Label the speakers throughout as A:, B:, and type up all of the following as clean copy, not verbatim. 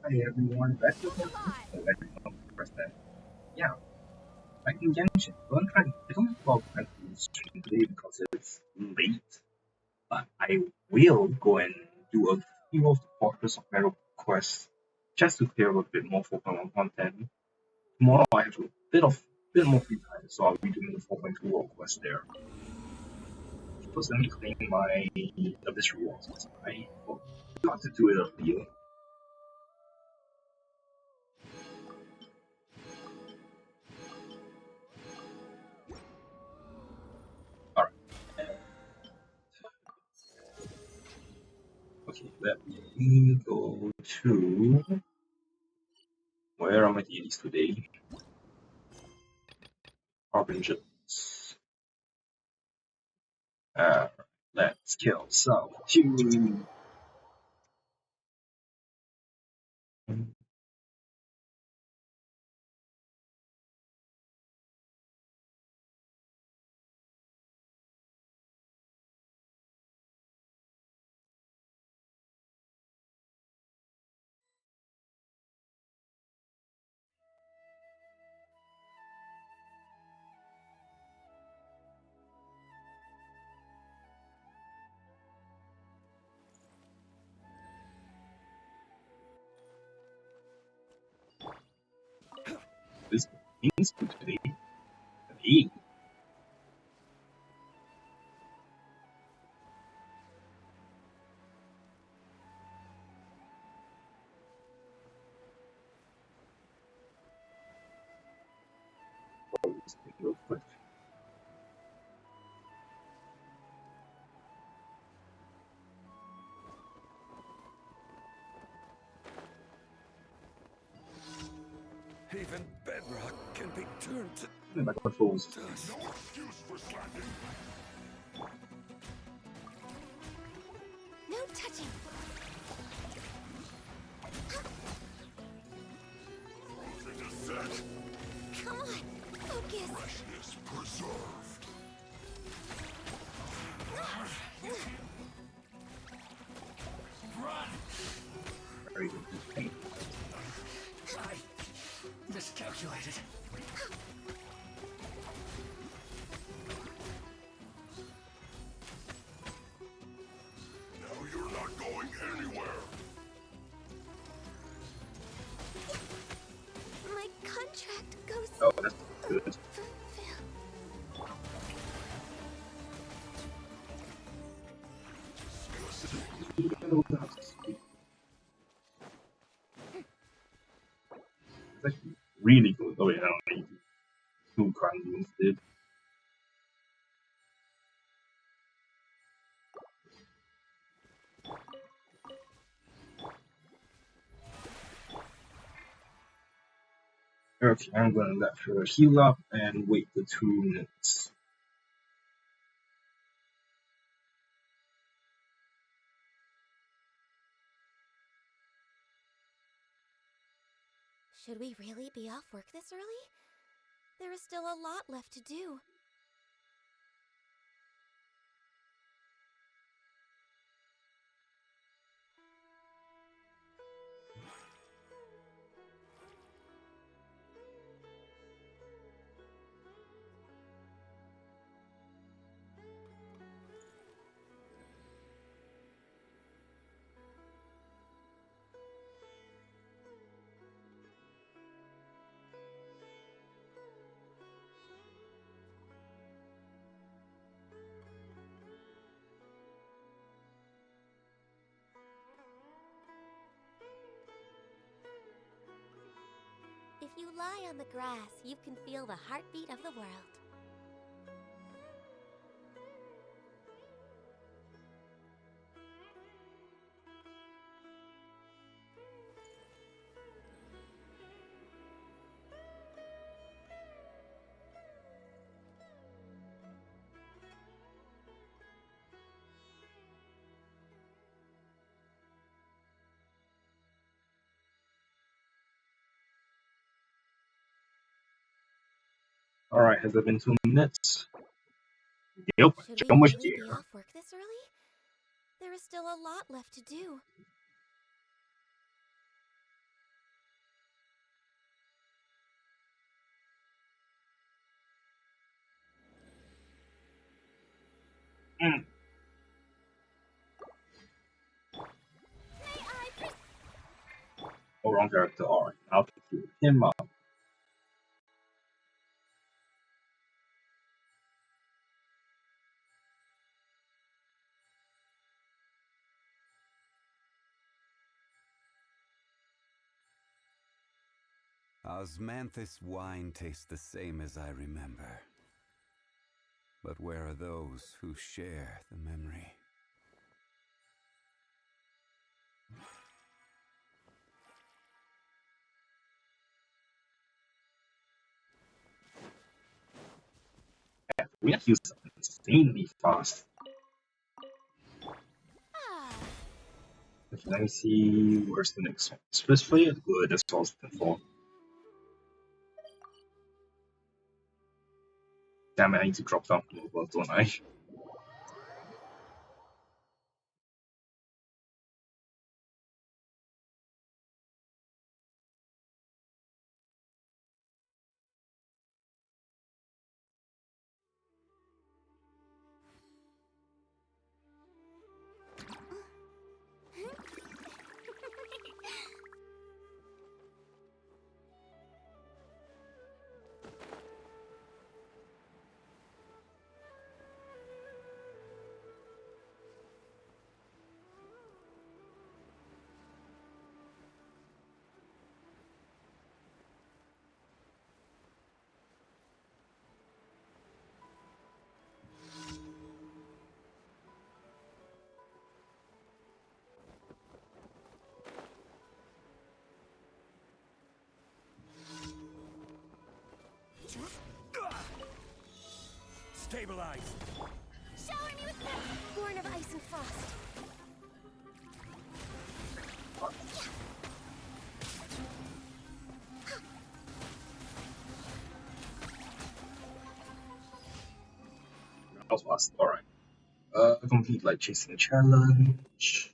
A: Hi everyone, back to the first time. Yeah, back in Genshin. I don't have a lot of time to stream today because it's late, but I will go and do a few of the Fortress of Metal quests just to clear a bit more Pokemon content. Tomorrow I have a bit more free time, so I'll be doing the 4.2 world quest there. First, let me claim my Abyss rewards. I forgot to do it earlier. Alright, okay, let me go to where are my deities today? Harbingers. Uh, let's kill some. This means for today. Hey, this thing real quick.
B: Even bedrock can be turned to
A: My controls.
B: dust.
C: No excuse for slacking.
D: No touching.
C: Frozen to set.
D: Come on, focus.
C: Freshness preserved.
A: Very good.
B: I miscalculated.
C: Now you're not going anywhere.
D: My contract goes
A: Oh, that's good.
D: fulfill.
A: It's actually really good. Oh, yeah, I need two crime rooms did. Okay, I'm gonna let her heal up and wait the 2 minutes.
D: Should we really be off work this early? There is still a lot left to do. If you lie on the grass, you can feel the heartbeat of the world.
A: Alright, has it been 2 minutes? Yep,
D: Should we
A: so much
D: really be
A: dear.
D: off work this early? There is still a lot left to do.
A: wrong character. Alright, I'll pick him up.
B: Osmanthus wine tastes the same as I remember. But where are those who share the memory?
A: We have used insanely fast. Okay, let me see where's the next one. Split play? Good, that's all I was looking for. Damn it, I need to drop down from above, don't I?
B: Stabilize!
D: Shower me with that! Born of ice and frost.
A: That was fast. Alright. Complete like chasing challenge.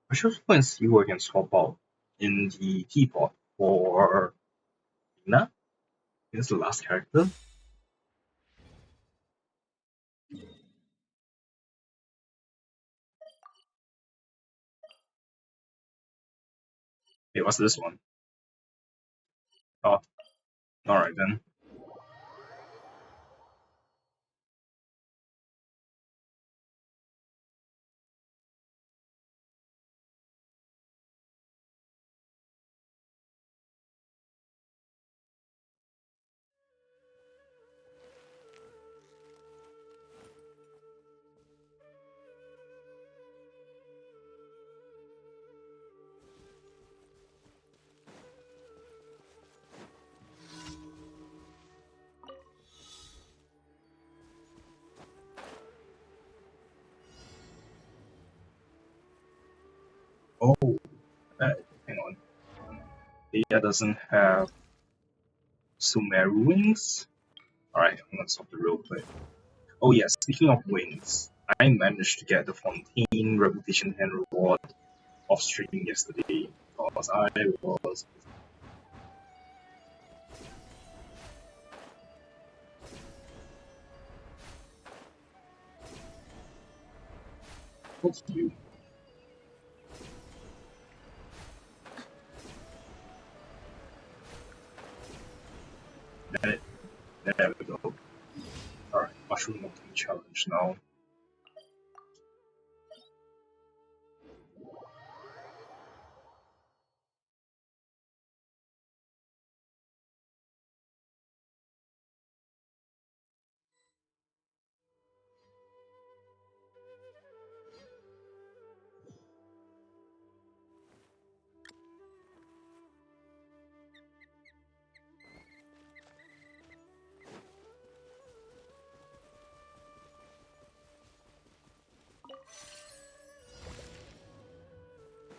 A: I should go and see who I can swap out in the teapot for Lina. Is the last character. Hey, what's this one? Oh, alright then. Oh, hang on. Leia doesn't have Sumeru wings. Alright, I'm gonna stop the real quick. Oh yeah, speaking of wings, I managed to get the Fontaine Reputation 10 reward off stream yesterday because I was. Fuck you. There, there we go. Alright, Mushroom Monkey Challenge now.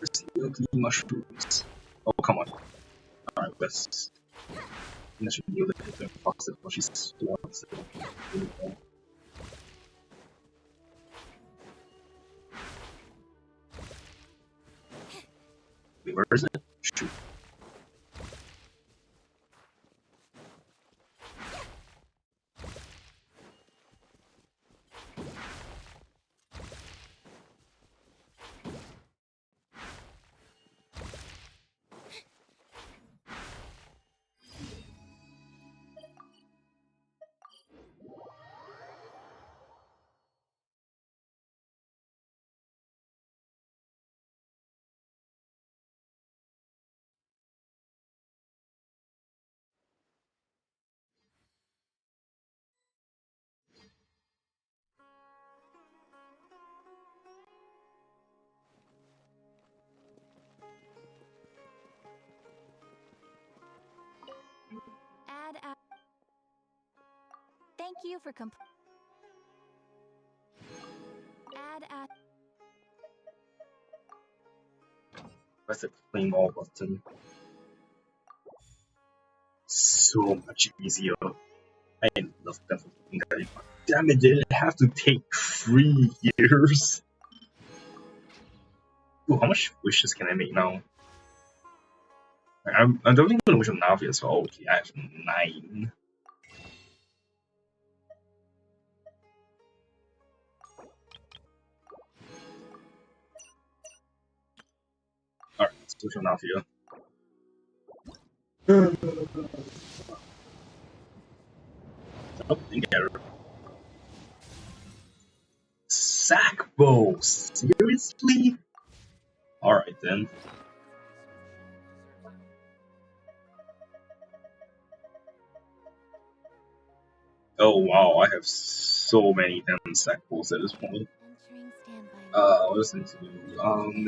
A: Where's the ugly mushrooms? Oh, come on. Alright, let's. I should be able to hit them faster before she spawns it. Wait, where is it? Shoot.
E: you for add at.
A: Press the claymore button. So much easier. I love that fucking guy. Damn it, did it have to take 3 years? Ooh, how much wishes can I make now? I'm definitely gonna wish on Navi as well. Okay, I have 9. Alright, let's wish on Navi. Oh, together. Sackbow! Seriously? Alright then. Oh wow, I have so many damn sackbows at this point.
D: Entering standby mode.
A: Listen to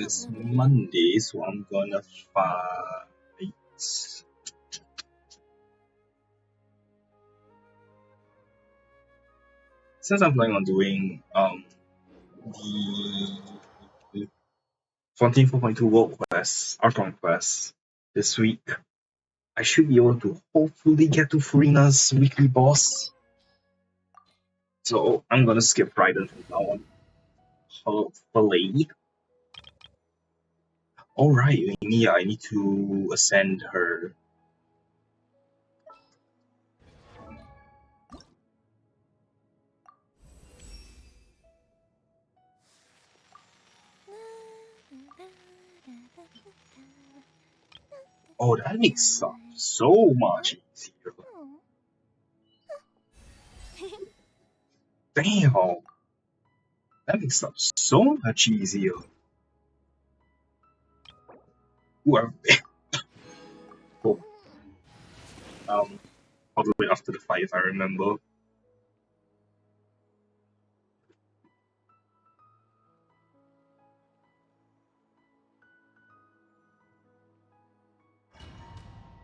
A: it's Monday, so I'm gonna fight. Since I'm planning on doing the 14.4.2 World Quest, Archon Quest this week, I should be able to hopefully get to Furina's weekly boss. So I'm gonna skip Raiden from now on. Hopefully. Alright, I need to ascend her. Oh, that makes stuff so much easier. Damn! That makes stuff so much easier. Ooh, cool. All the way after the fight, if I remember.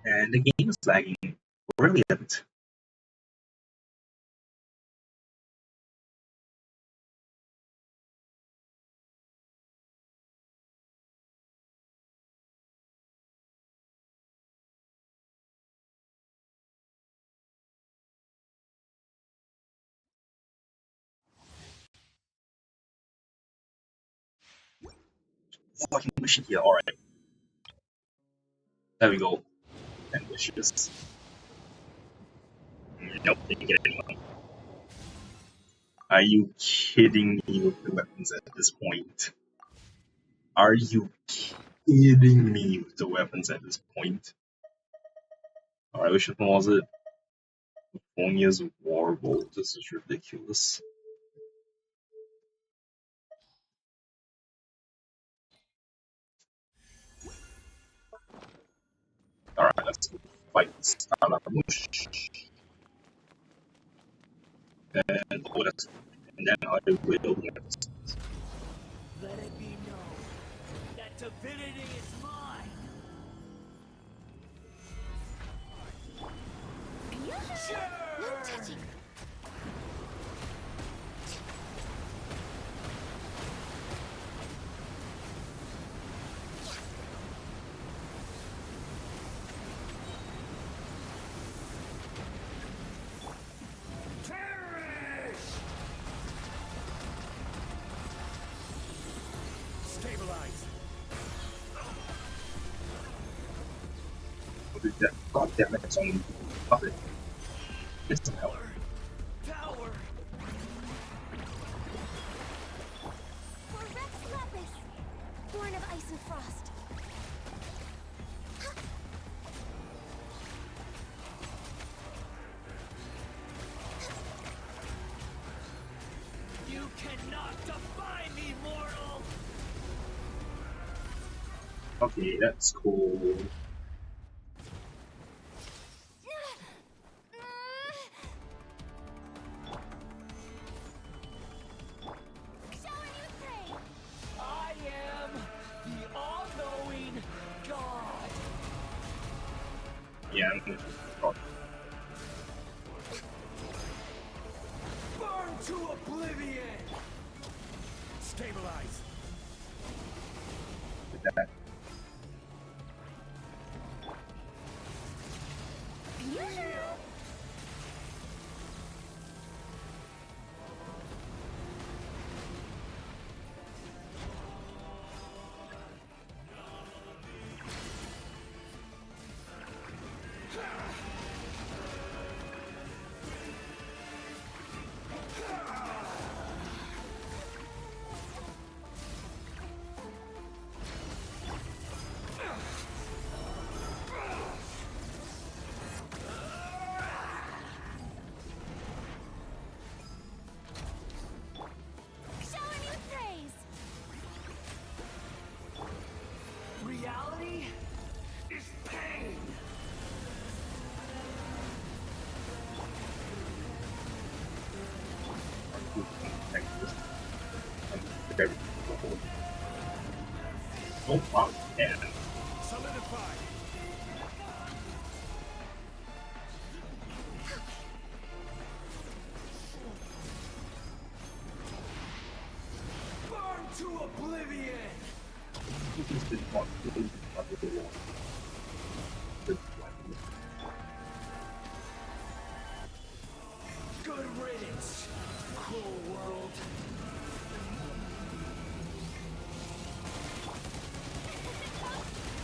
A: And the game is lagging. Brilliant. Oh, I can wish it here. Alright. There we go. 10 wishes. Nope, didn't get anyone. Are you kidding me with the weapons at this point? Are you kidding me with the weapons at this point? Alright, which one was it? Phonia's Warbolt. This is ridiculous. Alright, let's fight Scaramouche. And then I will
F: Let it be known that divinity is mine.
D: No touching.
F: Stabilize.
A: God damn it, it's only puppet. It's some help.
F: Power.
D: For Rex Lapis, born of ice and frost.
F: You cannot defy me, mortal.
A: Okay, that's cool.
F: I am the all-knowing God.
A: Yeah, I'm gonna God.
F: to oblivion! Stabilize!
A: With that.
E: Shower me with praise!
F: Reality is pain!
A: Very cool. Oh, wow, yeah.
F: Solidify! Burn to oblivion!
A: He's been fought really well.
F: Good riddance, cruel world.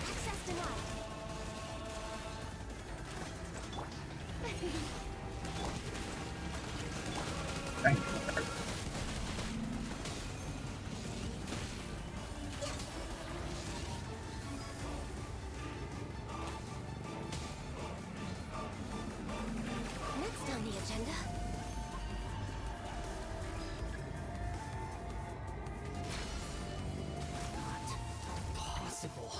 E: Access denied.
A: Thank you.
D: Next on the agenda.
F: Possible.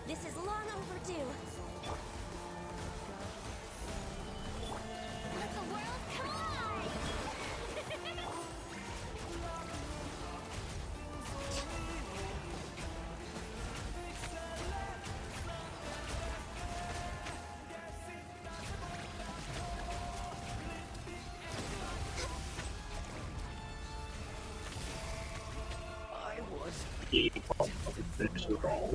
D: This is long overdue.
E: Let the world collide!
F: I was
A: He probably finished it all.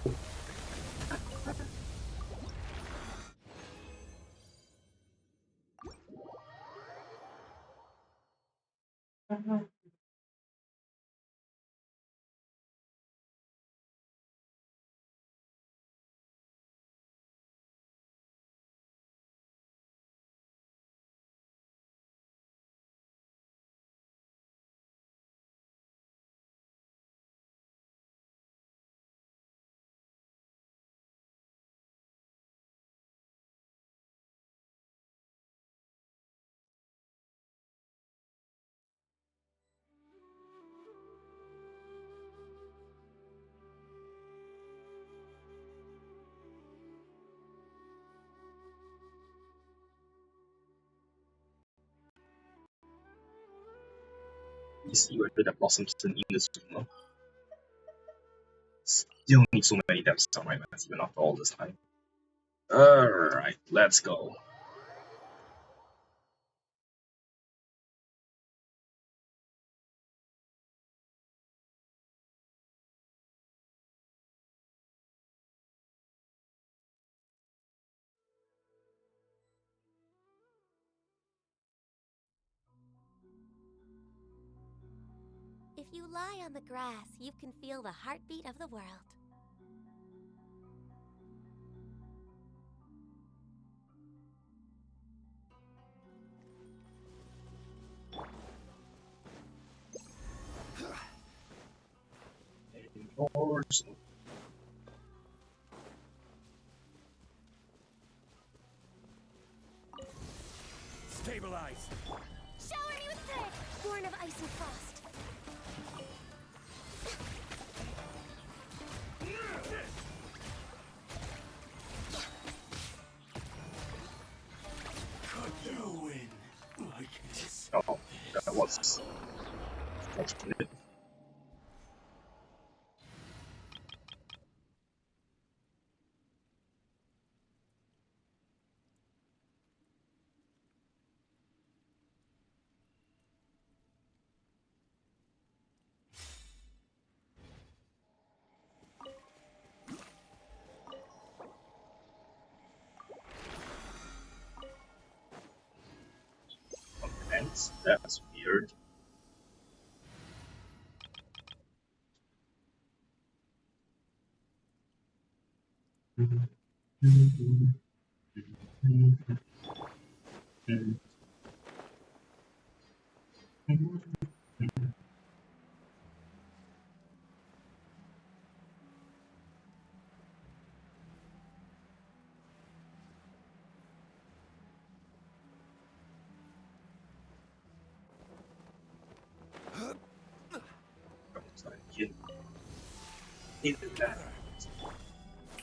A: You see whether the blossoms in the swimmer. Still need so many damn samurai mans even after all this time. Alright, let's go.
D: If you lie on the grass, you can feel the heartbeat of the world.
A: Indoors.
F: stabilize.
E: Shower me with praise! Born of ice and frost.
F: Could you win like this?
A: Oh, that was fortunate. That's weird.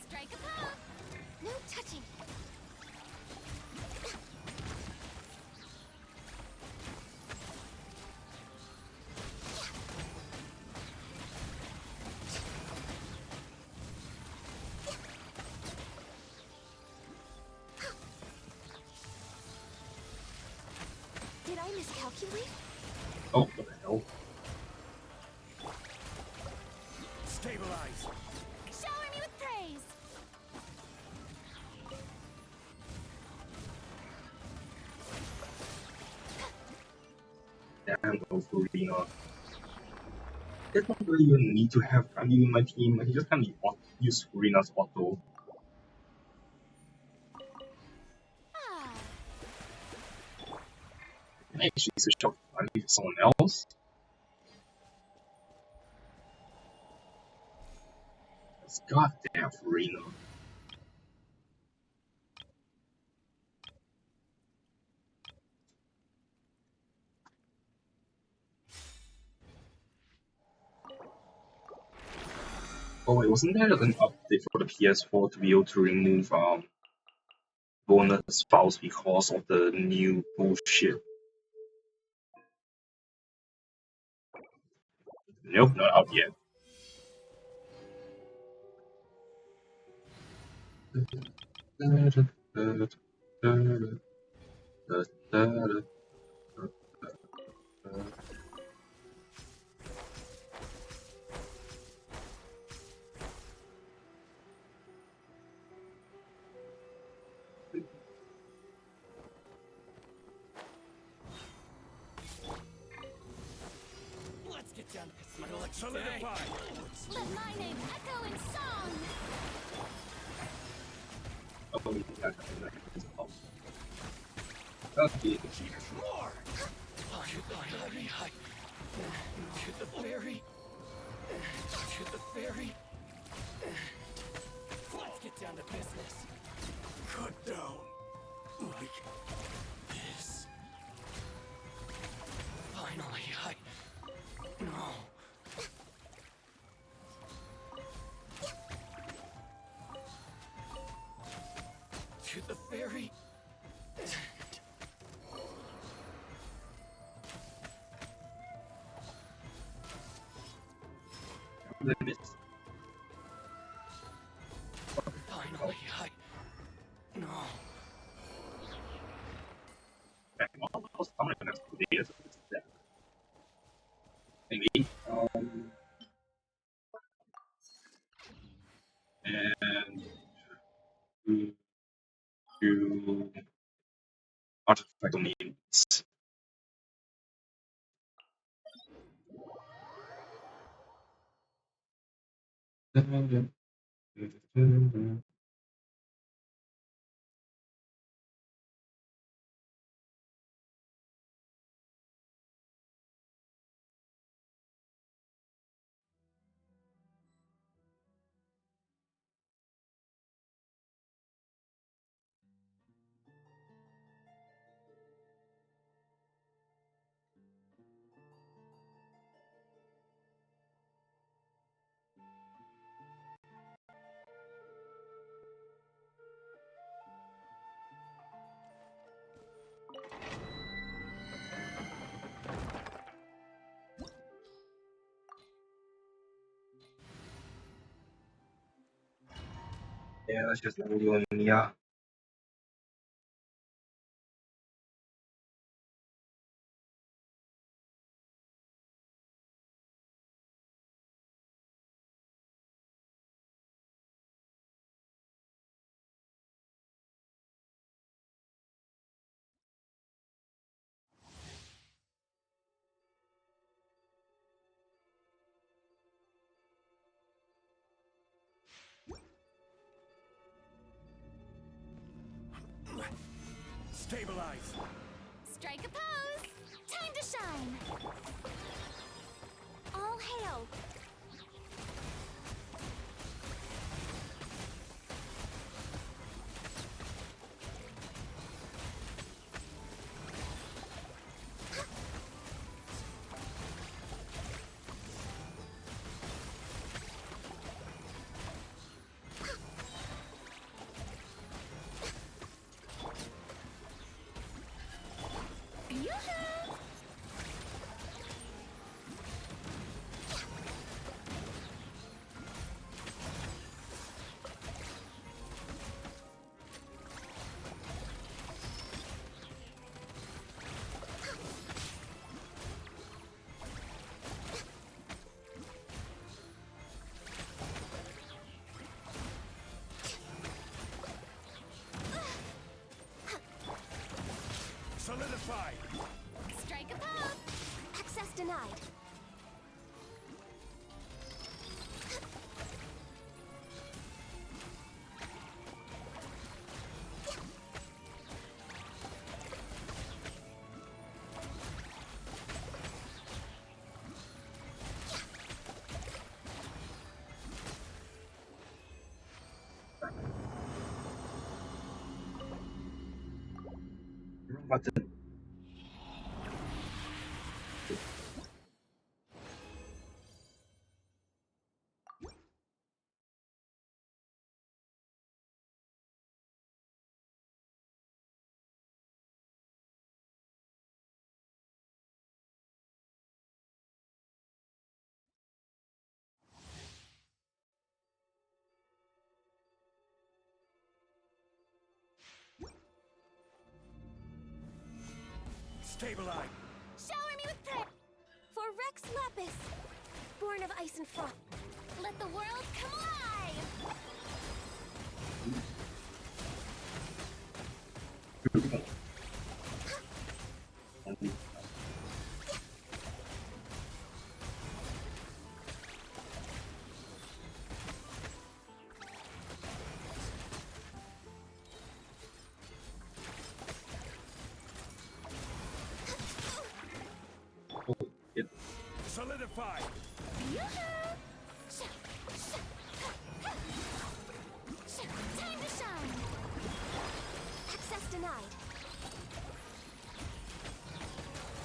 E: Strike a pose. No touching. Did I miscalculate?
A: Oh, what the hell?
F: Stabilize.
E: Shower me with praise.
A: Damn, go Furina. There's not really even need to have Kami in my team. He just can't use Furina's auto.
E: Ah,
A: Can I actually switch out Kami to someone else? That's goddamn Furina. Oh wait, wasn't there an update for the PS4 to be able to remove bonus files because of the new bullshit? Nope, not out yet.
F: Let's get down to business. Solidify.
E: let my name echo in song.
A: Oh, yeah, okay.
F: More. To the ferry. To the ferry. Let's get down to business. Cut down. Like this. Finally, No. To the ferry.
A: Limit.
F: Finally, No.
A: I'm not gonna do this. Maybe. And to artifact needs. Yeah, that's just not doing. Yeah.
F: Stabilize.
E: Strike a pose. Time to shine. All hail. Yoo-hoo!
F: Solidified.
E: Strike a pose.
D: Access denied.
A: Wrong button.
F: Stabilize.
E: Shower me with praise.
D: For Rex Lapis, born of ice and frost.
E: Let the world come alive.
A: Oh, yeah.
F: Solidified.
E: Yoo-hoo! Time to shine.
D: Access denied.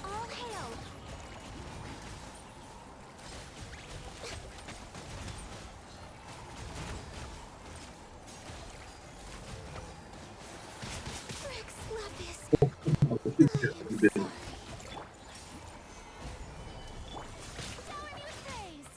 D: All hail. Rex Lapis.
A: Oh, this is just a bit.
E: Shower me with praise.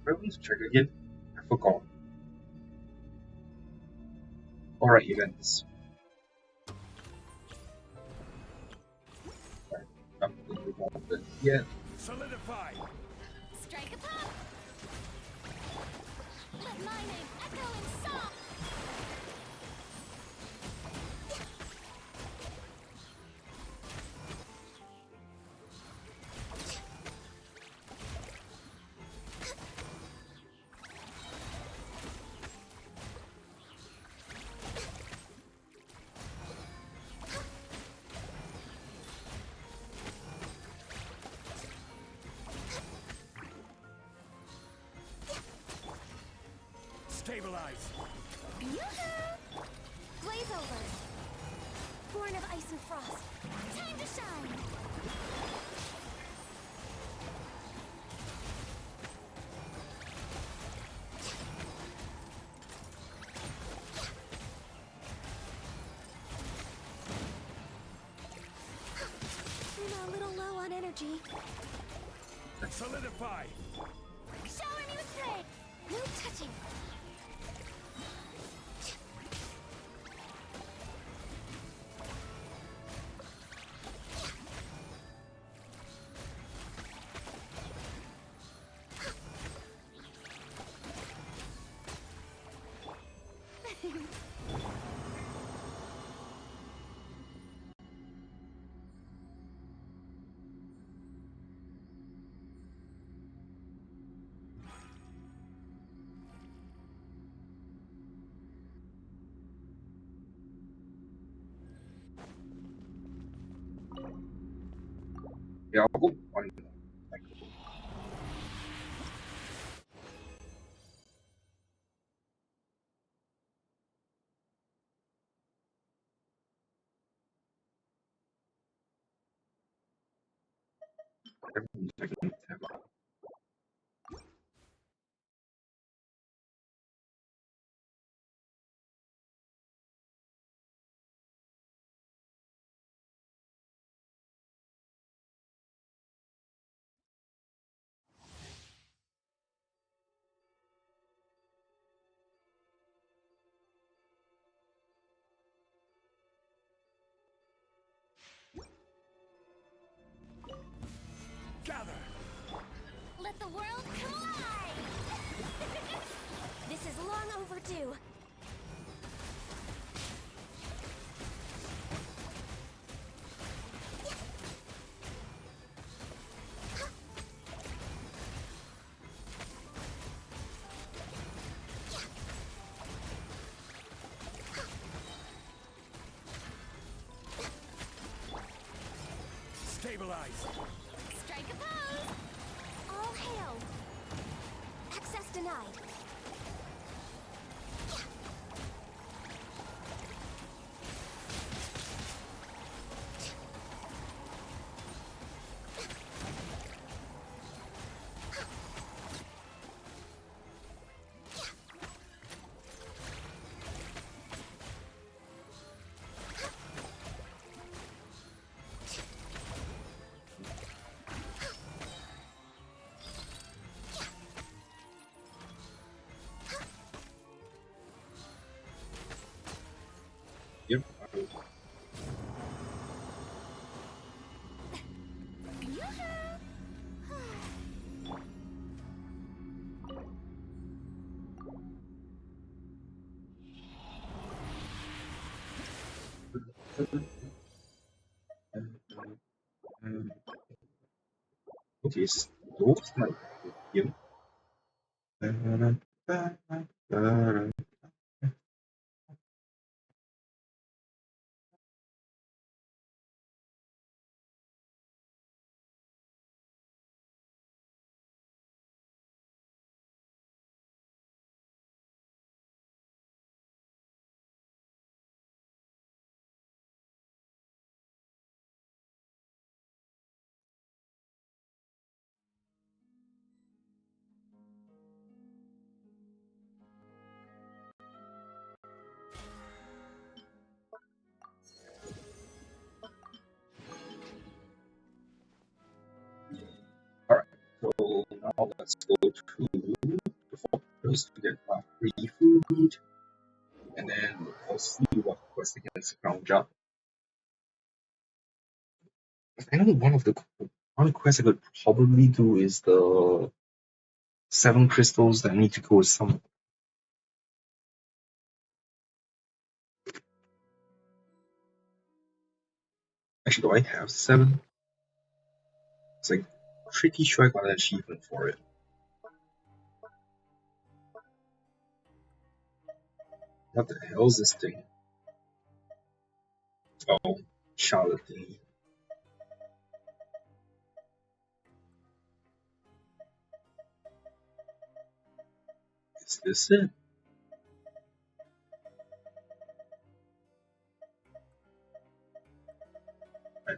A: Where was the trigger again? I forgot. Alright, events. Right, I'm going to move on, but yeah.
F: Solidified.
E: Strike a pop. Let my name echo in song.
F: Stabilize.
E: Yoo-hoo!
D: Blaze over.
E: Born of ice and frost. Time to shine.
D: I'm a little low on energy.
F: Solidify.
E: Shower me with praise.
D: No touching.
A: Yeah, I'll go one. Second tab.
F: Gather.
E: Let the world collide!
D: This is long overdue.
F: Stabilize.
E: Strike a pose!
D: All hail. Access denied.
A: Yep. Okay, so like here. Alright, so now let's go to the fortress to get free food, and then we'll see what quest against Crown Job. I know one quest I could probably do is the 7 crystals that need to go with some. Actually, do I have 7? It's like pretty sure I got an achievement for it. What the hell is this thing? Oh, Charlotte thingy. Is this it?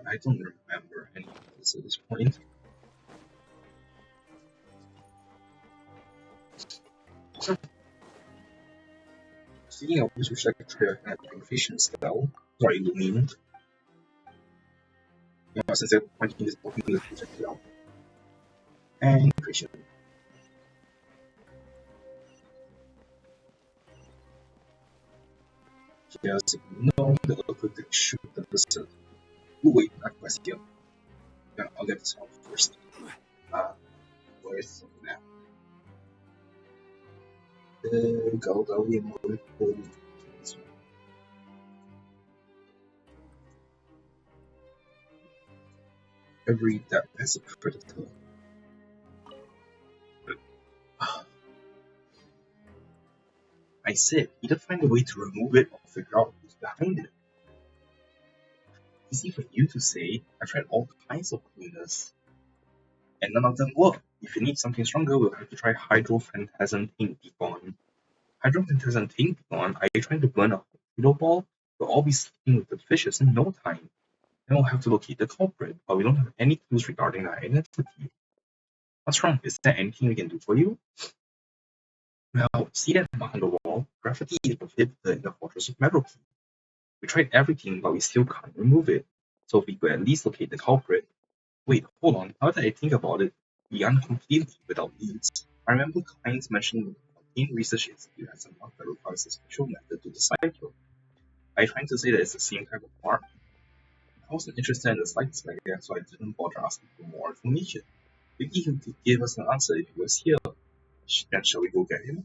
A: I don't remember any of this at this point. Speaking of which, we should try an vision spell. Sorry, illumined. Since I'm pointing this blocking this, check it out. And vision. Yes, no, the quick shoot the person. Wait, not question. Yeah, I'll get this one first. Where's that? Go, we move. Every that has a critical. I said, either find a way to remove it or figure out who's behind it. Easy for you to say. I tried all kinds of cleaners, and none of them work. If you need something stronger, we'll have to try Hydrophantasm Pink Beacon. Hydrophantasm Pink Beacon, are you trying to burn a hydro ball? We'll all be sleeping with the fishes in no time. Then we'll have to locate the culprit, but we don't have any clues regarding their identity. What's wrong? Is there anything we can do for you? Well, see that mark on the wall? Graffiti is prohibited in the Fortress of Meadowkeep. We tried everything, but we still can't remove it. So if we could at least locate the culprit. Wait, hold on. Now that I think about it, we aren't completely without leads. I remember clients mentioning in research institute has a mark that requires a special method to decipher. Are you trying to say that it's the same type of mark? I wasn't interested in the slightest back then, so I didn't bother asking for more information. Maybe he could give us an answer if he was here. Then shall we go get him?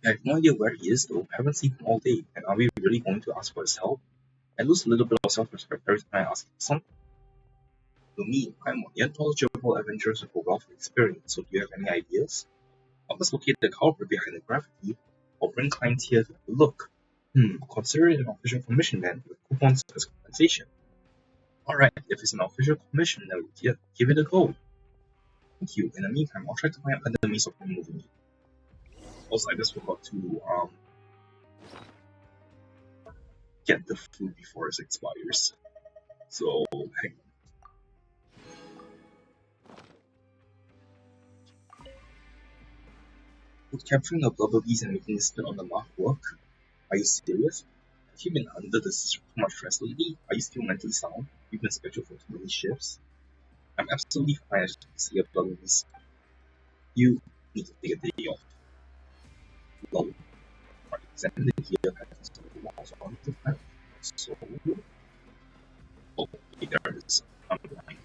A: I have no idea where he is though. Haven't seen him all day, and are we really going to ask for his help? I lose a little bit of self-respect every time I ask for something. To me, I'm an unknowledgeable adventurers with a wealth of experience, so do you have any ideas? Help us locate the culprit behind the graffiti, or bring clients here to have a look. Consider it an official commission then, with coupons as compensation. Alright, if it's an official commission, then we'll give it a go. Thank you. In the meantime, I'll try to find other means of removing it. Also, I just forgot to get the food before it expires. So, hang on. Would capturing the blubber bees and making it spit on the mark work? Are you serious? Have you been under this too much stress lately? Are you still mentally sound? You've been scheduled for too many shifts? I'm absolutely fine as you can see a blubber bees. You need to take a day off. Lol. Right, examine the gear patterns of the walls on the planet. So, okay, there it is. I'm blind.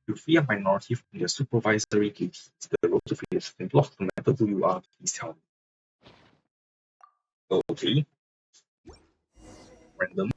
A: To free a minority from their supervisory duties, the road to free is flintlocked no matter who you are, please tell me. Okay. Random.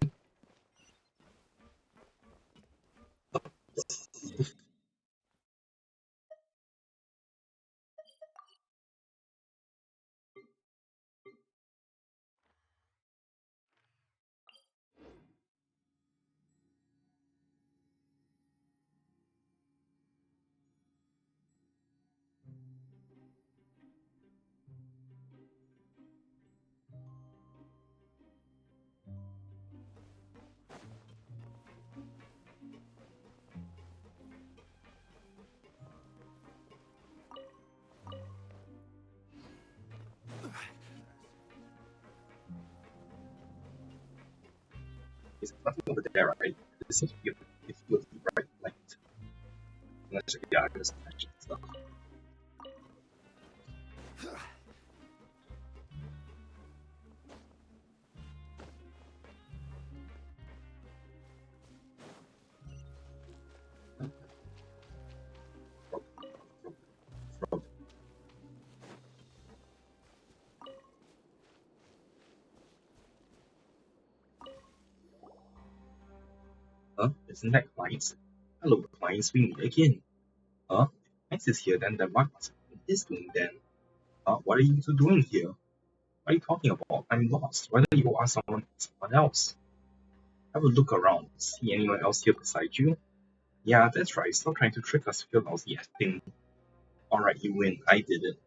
A: There's nothing over there, right? There seems to be a particularly bright light. Unless, yeah, I just touch stuff. Huh? Isn't that Clients? Hello, Clients, we meet again. Huh? Clients is here, then the mark must have been his doing then. What are you two doing here? What are you talking about? I'm lost. Why don't you ask someone else? Have a look around. See anyone else here beside you? Yeah, that's right. Stop trying to trick us with your lousy acting. Alright, you win. I did it.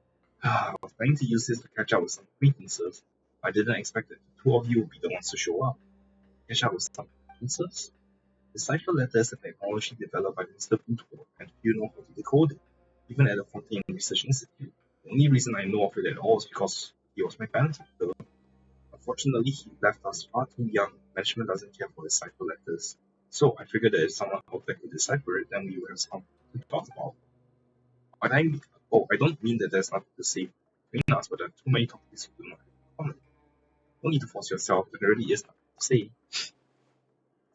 A: I was planning to use this to catch up with some acquaintances. I didn't expect that the two of you would be the ones to show up. Catch up with some acquaintances? The cipher letter is a technology developed by Mr. Boothor, and few know how to decode it, even at the Fontaine Research Institute. The only reason I know of it at all is because he was my benefactor. Unfortunately, he left us far too young. Management doesn't care for the cipher letters. So I figured that if someone out there could decipher it, then we would have something to talk about. But I don't mean that there's nothing to say between us, but there are too many topics we do not have in common. Don't need to force yourself, there really is nothing to say.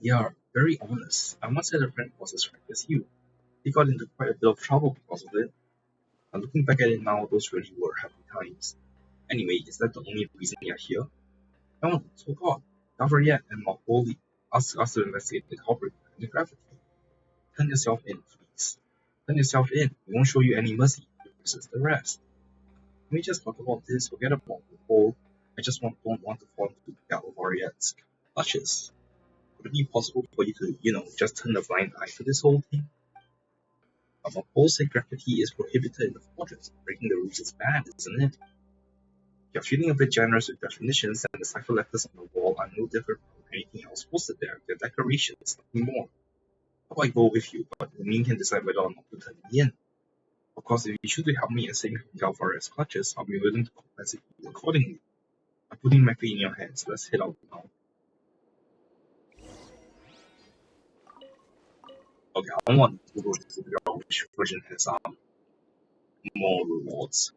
A: Yeah, very honest. I once had a friend who was as frank as you. He got into quite a bit of trouble because of it. And looking back at it now, those really were happy times. Anyway, is that the only reason you're here? No, so God. Never yet, and more boldly, ask us to investigate the culprit behind the gravity. Turn yourself in, please. Turn yourself in. We won't show you any mercy. You resist the rest. Can we just talk about this? Forget about the whole. I just don't want to fall into Galvariet's clutches. Would it be possible for you to, just turn a blind eye to this whole thing? But wholesale graffiti is prohibited in the fortress. Breaking the rules is bad, isn't it? You're feeling a bit generous with definitions, and the cipher letters on the wall are no different from anything else posted there. They're decorations, nothing more. How about I go with you, but the mean can decide whether or not to turn me in. Of course, if you choose to help me and save Galvaria's clutches, I'll be willing to compensate you accordingly. I'm putting my fate in your hands. Let's head out now. Okay, I want to go to figure out which version has more rewards.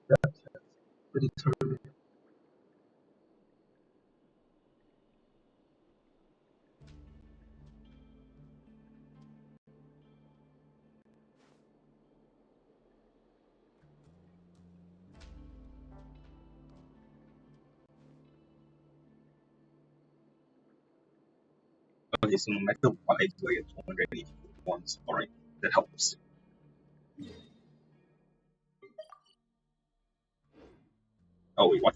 A: That's pretty terrible. Okay, so no matter what I do, I get 280 points. Alright, that helps. Oh wait, what?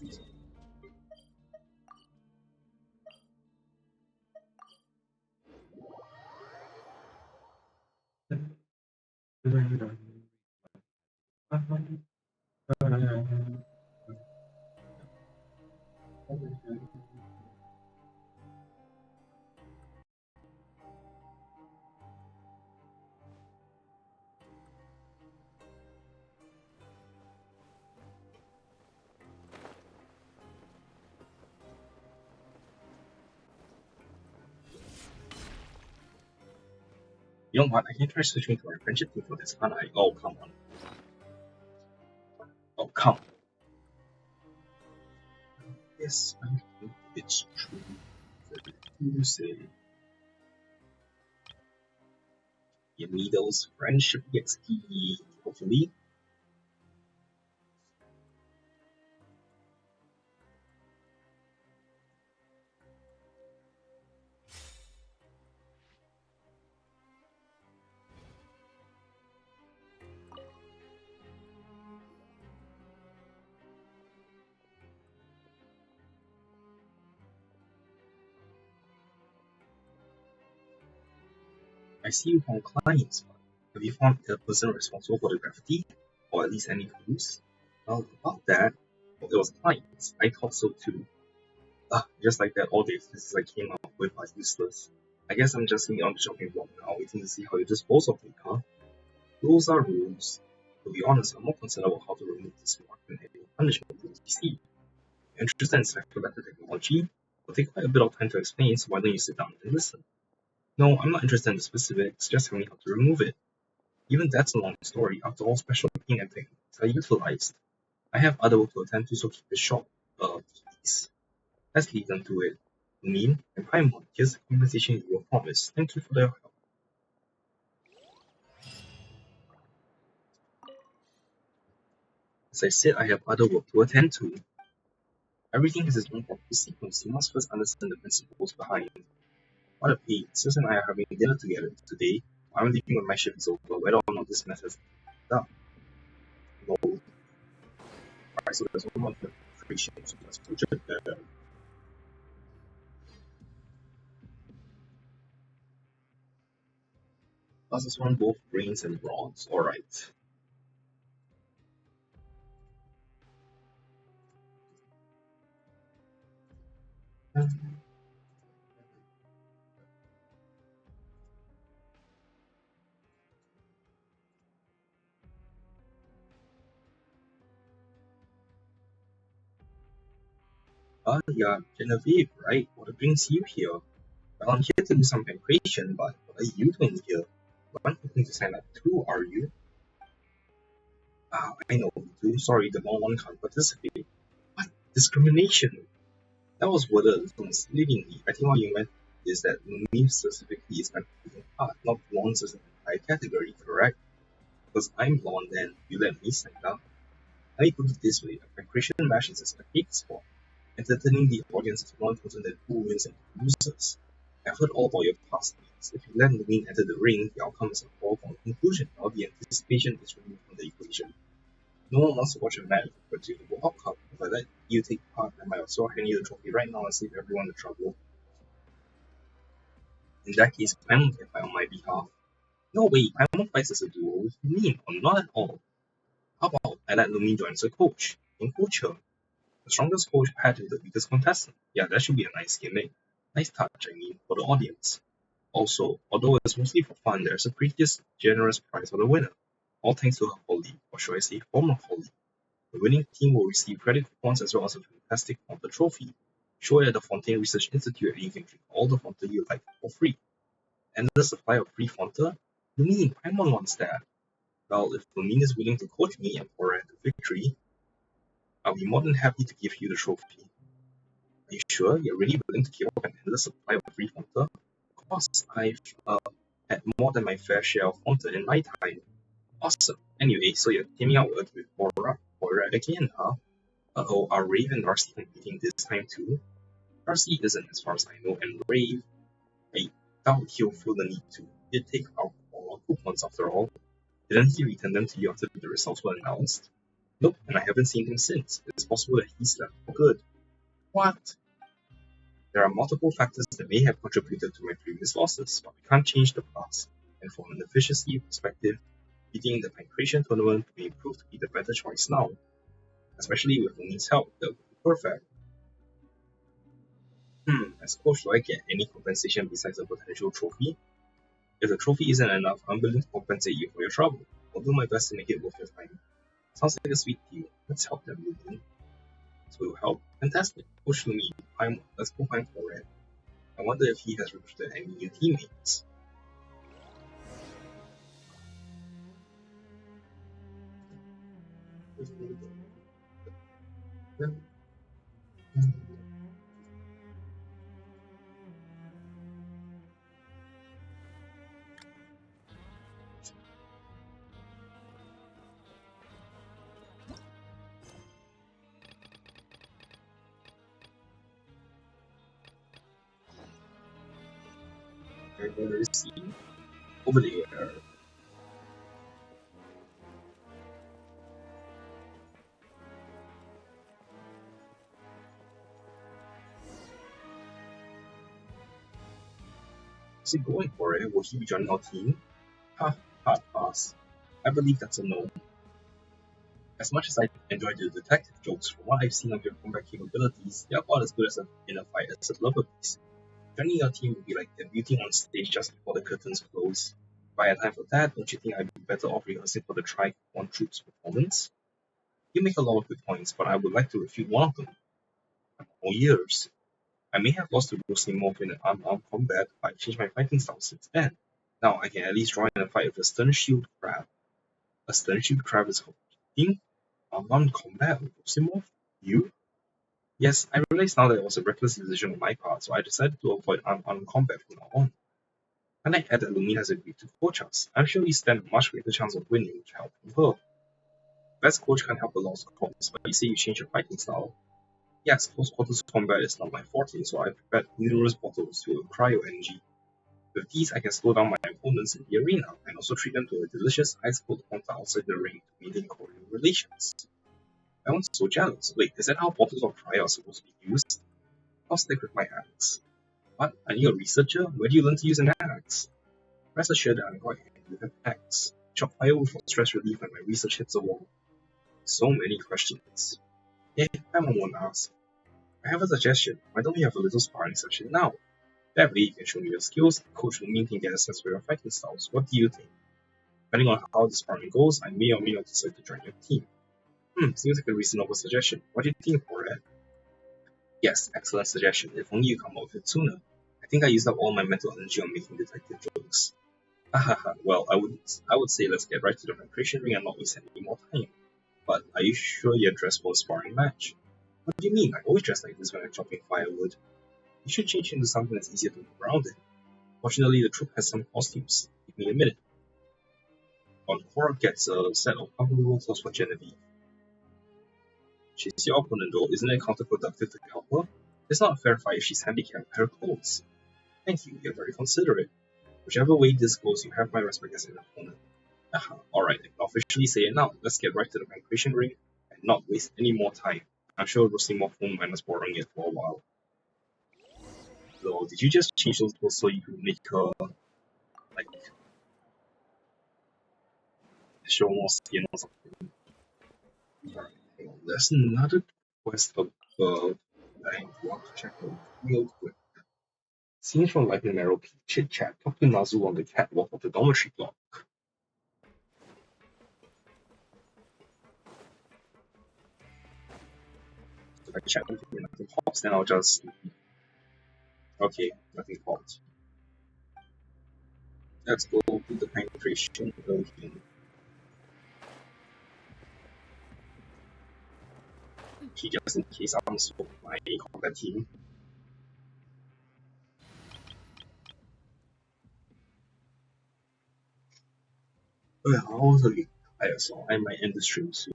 A: You know what? I can try switching to my friendship team for this, can't I? Oh, come on. Oh, come on. Yes, I think it's true. You say. Give me those friendship XP, hopefully. I see you found clients, but have you found the person responsible for the graffiti? Or at least any clues? Well, about that, well, it was clients. I thought so too. Just like that, all the excuses I came up with are useless. I guess I'm just sitting on the chopping block now, waiting to see how you dispose of it, huh? Rules are rules. To be honest, I'm more concerned about how to remove this mark than any punishment from TC. Interested in speculative technology? It'll take quite a bit of time to explain, so why don't you sit down and listen? No, I'm not interested in the specifics, just tell me how to remove it. Even that's a long story. After all, special paint and techniques are utilized. I have other work to attend to, so keep it short, please. Let's leave them to it. Mean and Paimon, here's the compensation you were promised. Thank you for your help. As I said, I have other work to attend to. Everything has its own proper sequence. You must first understand the principles behind. What a pain. Sis and I are having dinner together today. I'm leaving when my shift is over, whether or not this mess has done. No. right? So there's one more appreciation, so let's put it there. Plus this one both brains and bronze, alright. Yeah, Genevieve, right? What brings you here? Well, I'm here to do some pancreation, but what are you doing here? You aren't looking to sign up too, are you? I know you do. Sorry, the wrong one can't participate. What? Discrimination? That was worded misleadingly. I think what you meant is that me specifically is meant to be part, not blondes as an entire category, correct? Because I'm blonde and you let me sign up. Let me put it this way, a pancreation match is a cake sport. Entertaining the audience is more important than who wins and who loses. I've heard all about your past meets. If you let Levine enter the ring, the outcome is a foregone conclusion, while the anticipation is removed from the equation. No one wants to watch a match with a predictable outcome. If I let you take part, I might as well hand you the trophy right now and save everyone the trouble. In that case, Paimon can fight on my behalf. No way, Paimon fights as a duo with me, or not at all. How about I let Lumi join as a coach, and coach her? The strongest coach paired with the weakest contestant. Yeah, that should be a nice gimmick. Nice touch, I mean, for the audience. Also, although it's mostly for fun, there's a pretty generous prize for the winner. All thanks to her folly, or should I say former folly. The winning team will receive credit coupons as well as a fantastic Fonta trophy. Show it at the Fontaine Research Institute and you can drink all the Fonta you like for free. Endless supply of free Fonta? You mean Paimon wants that? Well, if Lumine is willing to coach me and pour her to victory, I'll be more than happy to give you the trophy. Are you sure you're really willing to give up an endless supply of free Fonta? Of course, I've had more than my fair share of Fonta in my time. Awesome. Anyway, so you're teaming up with Aura again, huh? Uh-oh, are Rave and Darcy competing this time too? Darcy isn't as far as I know, and Rave, I doubt he'll feel the need to. He'd take our coupons after all. Didn't he return them to you after the results were announced? Nope, and I haven't seen him since. It's possible that he's left for good. What? There are multiple factors that may have contributed to my previous losses, but we can't change the past. And from an efficiency perspective, beating the Pancration tournament may prove to be the better choice now. Especially with Lumi's help, that would be perfect. I suppose should I get any compensation besides a potential trophy? If the trophy isn't enough, I'm willing to compensate you for your trouble. I'll do my best to make it worth your time. Sounds like a sweet deal. Let's help them, Lumi. So you help? Fantastic. Push Lumi. Let's go find Forehead. I wonder if he has recruited any new teammates. I'm going to see over there. Is he going for it? Will he be joining our team? Ha, hard pass. I believe that's a no. As much as I enjoy the detective jokes, from what I've seen of your combat capabilities, you're about as good as in a fight as a lover piece. Joining your team would be like debuting on stage just before the curtains close. If I had time for that, don't you think I'd be better off rehearsing for the Tri-One Troops performance? You make a lot of good points, but I would like to refute one of them. For years, I may have lost to Bruce Limov in an unarmed combat, but I've changed my fighting style since then. Now I can at least join in a fight with a Stern Shield Crab. A Stern Shield Crab is competing? Unarmed combat with Bruce You? Yes, I realize now that it was a reckless decision on my part, so I decided to avoid unarmed combat from now on. And I add that Lumi has agreed to coach us. I'm sure we stand a much greater chance of winning with help from her. Best coach can't help a lost cause, but you say you change your fighting style. Yes, close quarters combat is not my forte, so I prepared numerous bottles to cryo energy. With these, I can slow down my opponents in the arena, and also treat them to a delicious ice-cold Fanta outside the ring to maintain cordial relations. I'm so jealous. Wait, is that how bottles of fire are supposed to be used? I'll stick with my axe. What? Are you a researcher? Where do you learn to use an axe? Rest assured that I'm quite handy with an axe. Chop firewood for stress relief when my research hits a wall. So many questions. Hey, I'm one ask. I have a suggestion. Why don't we have a little sparring session now? That way you can show me your skills, Coach Ling can get a sense for your fighting styles. What do you think? Depending on how the sparring goes, I may or may not decide to join your team. Seems like a reasonable suggestion. What do you think for it? Yes, excellent suggestion. If only you come up with it sooner. I think I used up all my mental energy on making detective jokes. Hahaha, well, I would say let's get right to the preparation ring and not waste any more time. But are you sure you're dressed for a sparring match? What do you mean? I always dress like this when I'm chopping firewood. You should change into something that's easier to move around in. Fortunately, the troupe has some costumes. Give me a minute. Cora gets a set of comfortable clothes for Genevieve. She's your opponent though, isn't it counterproductive to help her? It's not a fair fight if she's handicapped by her clothes. Thank you, you're very considerate. Whichever way this goes, you have my respect as an opponent. Alright, I'll officially say it now. Let's get right to the vanquishing ring and not waste any more time. I'm sure roasting more foam minus boring it for a while. So, did you just change those clothes so you could make her, like, show more skin or something? Alright, there's another quest above that I want to check out real quick. Scenes from Life in Narrow chit chat. Talk to Nazu on the catwalk of the dormitory block. If I chat with him and nothing pops, then I'll just. Okay, nothing pops. Let's go to the penetration building. Just in case I'm so my combat team. Well, I was a little tired, so I might end the stream soon.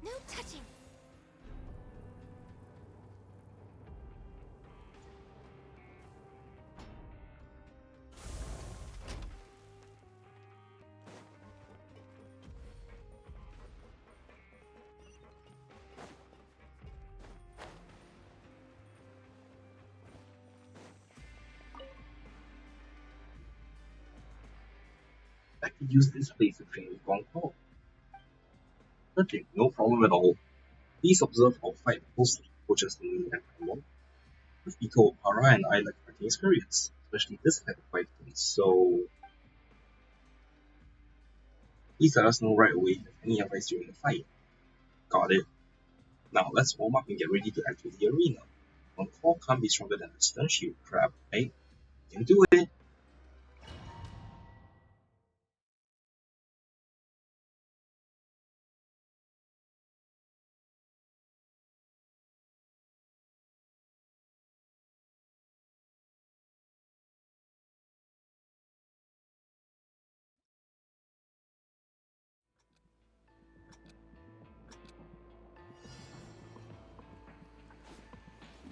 E: No touching.
A: I could use this place to train with Gong. Okay, no problem at all. Please observe our fight closely, coaches Lee and Hamon. With Ito, Para, and I like fighting experience, especially this type of fighting, so please let us know right away if you have any advice during the fight. Got it. Now let's warm up and get ready to enter the arena. One call can't be stronger than a stun shield, crap, right? You can do it!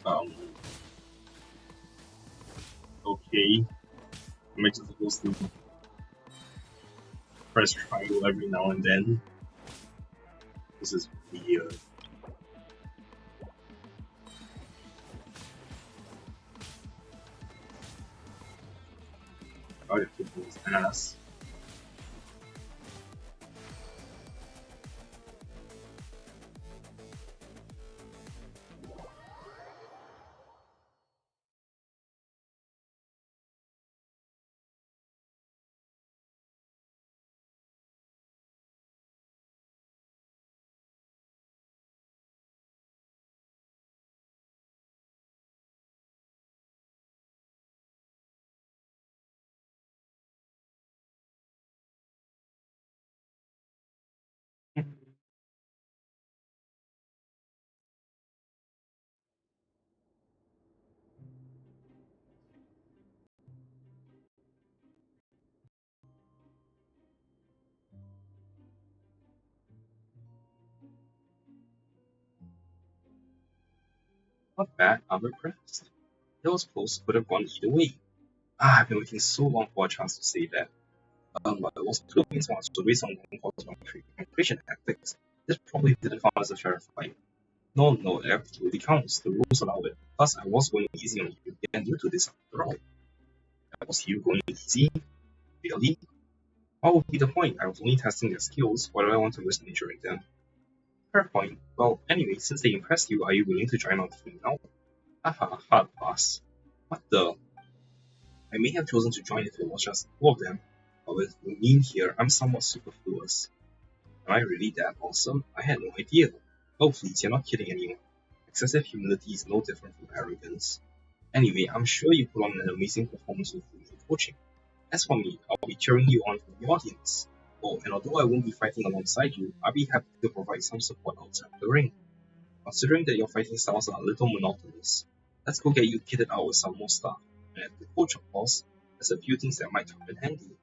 A: Um, okay. Am I just supposed to press triangle every now and then? This is weird. I gotta kick his ass. Not bad, I'm impressed. That was close, could have gone either way. I've been waiting so long for a chance to say that. But it was two against one, so based on one calls on creation tactics, this probably didn't count as a fair fight. No, it absolutely counts. The rules allow it. Plus, I was going easy on you, and you to this after all. Was you going easy? Really? What would be the point? I was only testing their skills. Why do I want to risk injuring them? Fair point. Well, anyway, since they impressed you, are you willing to join our team now? Haha, hard pass. What the? I may have chosen to join if it was just two of them, but with Munin here, I'm somewhat superfluous. Am I really that awesome? I had no idea. Oh please, you're not kidding anyone. Excessive humility is no different from arrogance. Anyway, I'm sure you put on an amazing performance with your coaching. As for me, I'll be cheering you on from the audience. Oh, and although I won't be fighting alongside you, I'll be happy to provide some support outside the ring. Considering that your fighting styles are a little monotonous, let's go get you kitted out with some more stuff. And as the coach, of course, there's a few things that might come in handy.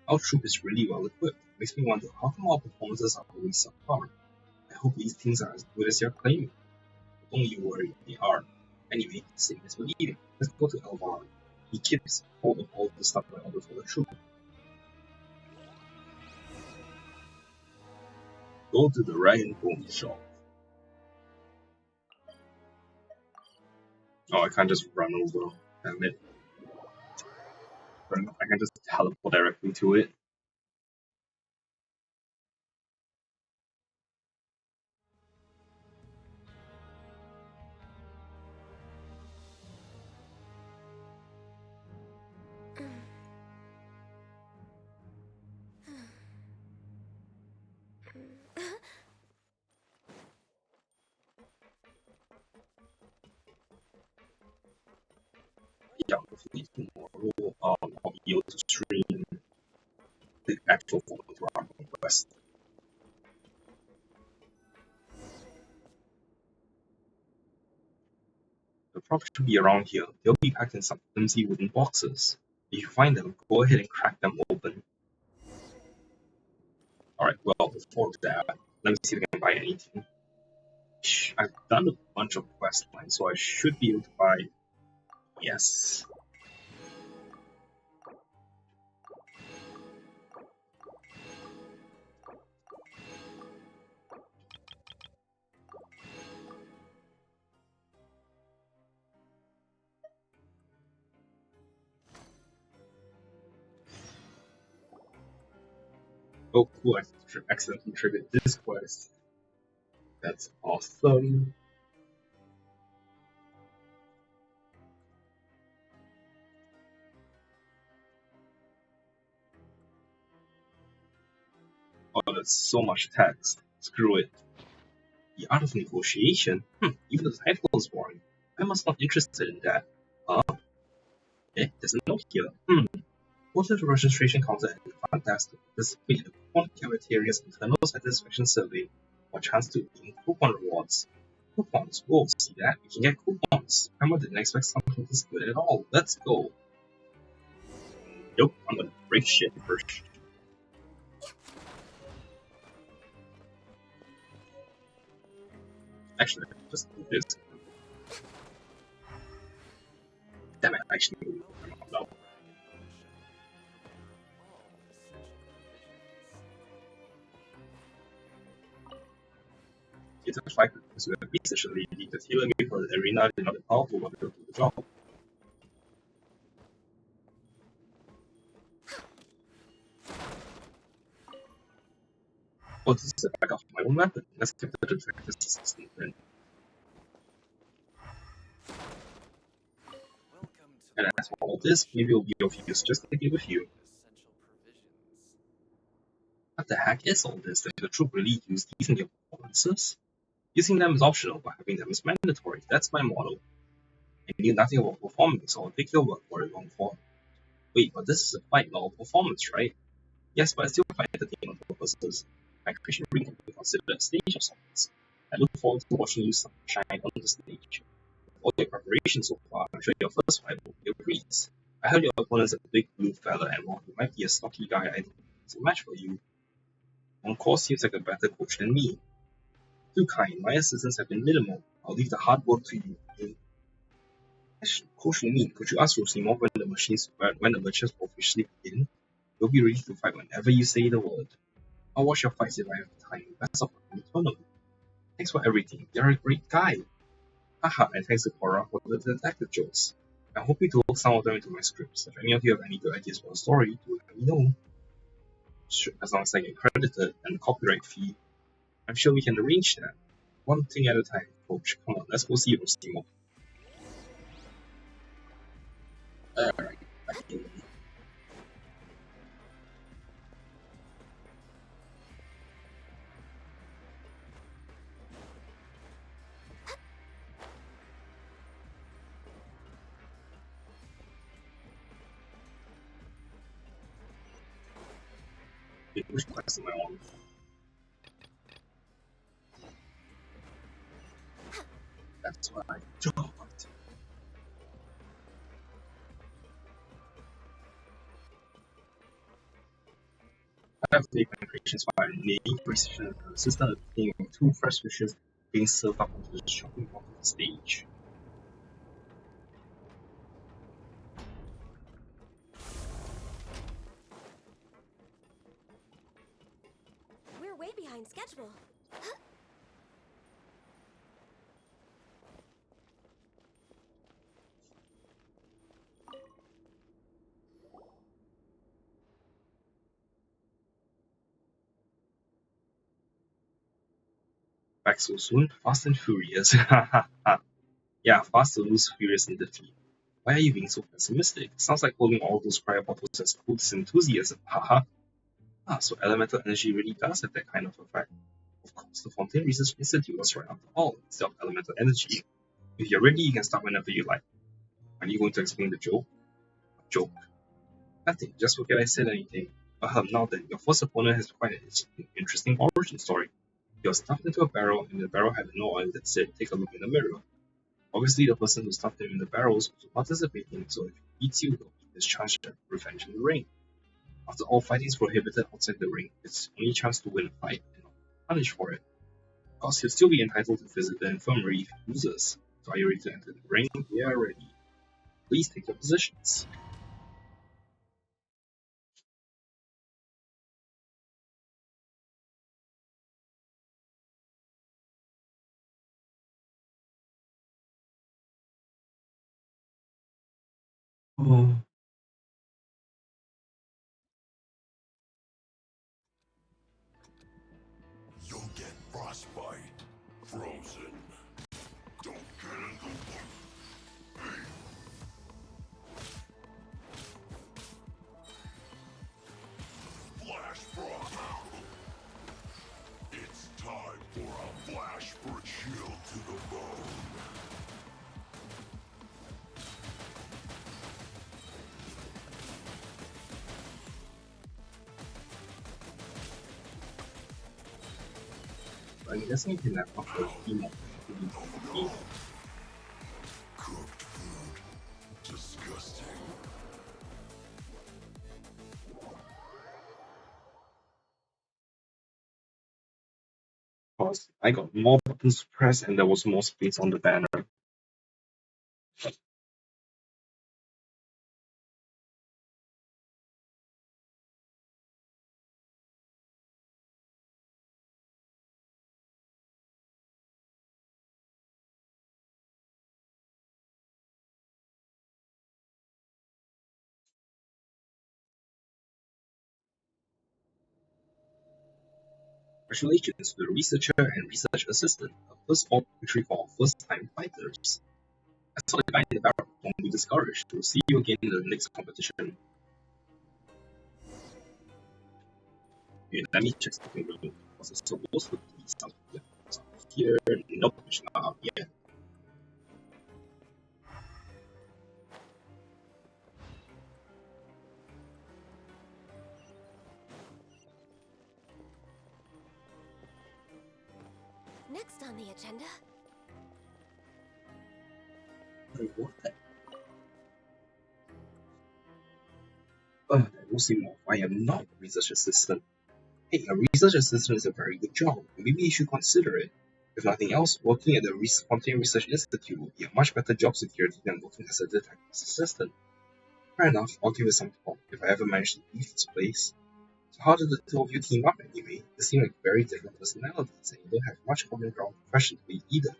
A: Our troop is really well equipped. Makes me wonder how come our performances are always subpar. I hope these things are as good as you're claiming. But don't you worry, they are. Anyway, same as believing. Let's go to Elvar. He keeps hold of all the stuff I ordered for the troop. Go to the Ryan Bone shop. Oh, I can't just run over. Damn it. I can just teleport directly to it. Yeah, hopefully tomorrow I'll be able to stream the actual form of Dragon Quest. The props should be around here. They'll be packed in some flimsy wooden boxes. If you find them, go ahead and crack them open. Alright, well, before that, let me see if I can buy anything. I've done a bunch of quest lines, so I should be able to buy. Yes. Oh, cool, I accidentally triggered this quest. That's awesome. Oh, that's so much text. Screw it. The art of negotiation? Even the title is boring. I'm not interested in that. There's a note here. Go to the registration counter and fantastic. Participate in the Coupon Cafeteria's internal satisfaction survey for a chance to win coupon rewards. Coupons, whoa, see that? You can get coupons. Emma didn't expect something this good at all. Let's go. Nope, I'm gonna break shit first. Actually, just do this. Damn it, actually, no. It's a fight because we have essentially the healer me for the arena is not powerful one to do the job. Oh, this is a backup for my own weapon. Let's get the detector's assistant then. And as for all this, maybe it'll be of use just to give a few. What the heck is all this? Does the troop really use these in their performances? Using them is optional, but having them is mandatory. That's my motto. I knew nothing about performing, so I'll take your word for it going forward. Wait, but this is a fight, not a performance, right? Yes, but I still find entertainment purposes. My creation ring can be considered a stage of sorts. I look forward to watching you shine on the stage. With all your preparation so far, I'm sure your first fight will be a breeze. I heard your opponent's a big blue fella, and while he might be a stocky guy, I think he's a match for you. One course seems like a better coach than me. Too kind, my assistants have been minimal. I'll leave the hard work to you. Coach Lee, could you ask Rosimov when the matches will officially begin? We'll be ready to fight whenever you say the word. I'll watch your fights if I have time. Best of luck in the tournament. Thanks for everything. You're a great guy. Haha, and thanks to Cora for the detective jokes. I'm hoping to work some of them into my scripts. If any of you have any good ideas for a story, do let me know. Sure, as long as I get credited and the copyright fee, I'm sure we can arrange that. One thing at a time, coach. Come on, let's go see Rosimov. Alright, back in. Which class am I on? That's what I don't. I have made my creations by Nate, precision assistant of being two fresh fishes being served up onto the shopping block of the stage.
D: We're way behind schedule.
A: Back so soon? Fast and Furious. Yeah, Fast and Loose Furious in defeat. Why are you being so pessimistic? Sounds like holding all those cryo bottles has cooled his enthusiasm. Haha. So elemental energy really does have that kind of effect. Of course, the Fontaine Research Institute was right after all, instead of elemental energy. If you're ready, you can start whenever you like. Are you going to explain the joke? Joke. Nothing, just forget I said anything. Now then, your first opponent has quite an interesting origin story. He was stuffed into a barrel, and the barrel had no oil that said, take a look in the mirror. Obviously, the person who stuffed him in the barrel was also participating, so if he beats you, he'll be discharged at revenge in the ring. After all, fighting is prohibited outside the ring. It's the only chance to win a fight, and not punished for it. Of course, he'll still be entitled to visit the infirmary if he loses. So are you ready to enter the ring? We are ready. Please take your positions. Oh.
C: You'll get frostbite. Frozen. Don't get in the way. Flash frost. It's time for a flash for chill to the bone.
A: I'm guessing you can have offer a team of
C: Cooked food. Disgusting.
A: course. I got more buttons to press and there was more space on the banner. Congratulations to the researcher and research assistant, a first spot victory for our first time fighters. I saw the guy in the barrel, don't be discouraged. We'll see you again in the next competition. Okay, let me check something real quick. Was it supposed to be something here? Nope, it's not up yet.
D: Next on the agenda.
A: What the? Rosimov, I am not a research assistant. Hey, a research assistant is a very good job. Maybe you should consider it. If nothing else, working at the Fontaine Research Institute would be a much better job security than working as a detective assistant. Fair enough, I'll give it some thought if I ever manage to leave this place. So how did the two of you team up anyway? They seem like very different personalities, and you don't have much common ground professionally either.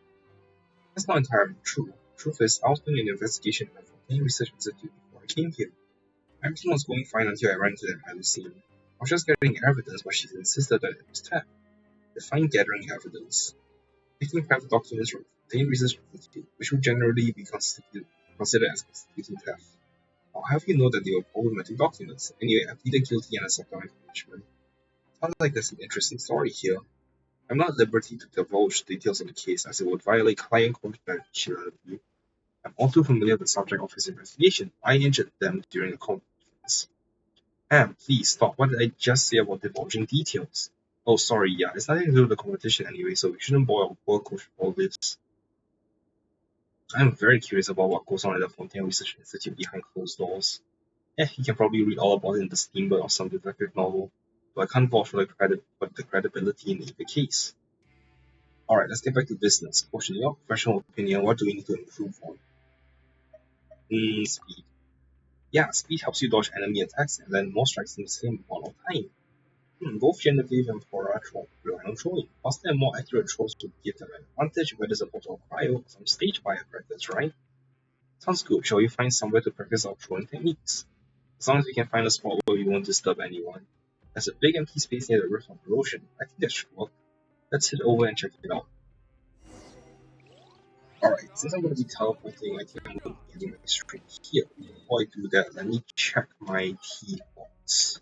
A: That's not entirely true. Truth is, I was doing an investigation at the Fontaine Research Institute before I came here. Everything was going fine until I ran into that Lucine. I was just getting evidence, but she insisted that it was theft. Define gathering evidence. Taking private documents from Fontaine Research Institute, which would generally be considered as constituting theft. I'll have you know that they were problematic documents. Anyway, I pleaded guilty and accepted my punishment. Sounds like there's an interesting story here. I'm not at liberty to divulge details of the case as it would violate client confidentiality. I'm all too familiar with the subject of his investigation. I injured them during the conference. Please stop. What did I just say about divulging details? Oh, sorry, yeah, it's nothing to do with the competition anyway, so we shouldn't boil our coach with all this. I'm very curious about what goes on at the Fontaine Research Institute behind closed doors. You can probably read all about it in the Steamboat or some detective novel, but I can't vouch for the credibility in either case. Alright, let's get back to business. Question, in your professional opinion, what do we need to improve on? Speed. Yeah, speed helps you dodge enemy attacks and land more strikes in the same amount of time. Both Genevieve and Flora rely on throwing. Faster and more accurate throws would give them an advantage, whether it's a bottle of cryo or some stage fire practice, right? Sounds good. Shall we find somewhere to practice our throwing techniques? As long as we can find a spot where we won't disturb anyone. There's a big empty space near the Rift of Erosion. I think that should work. Let's head over and check it out. Alright, since I'm going to be teleporting, I think I'm going to be getting my stream here. Before I do that, let me check my T-box.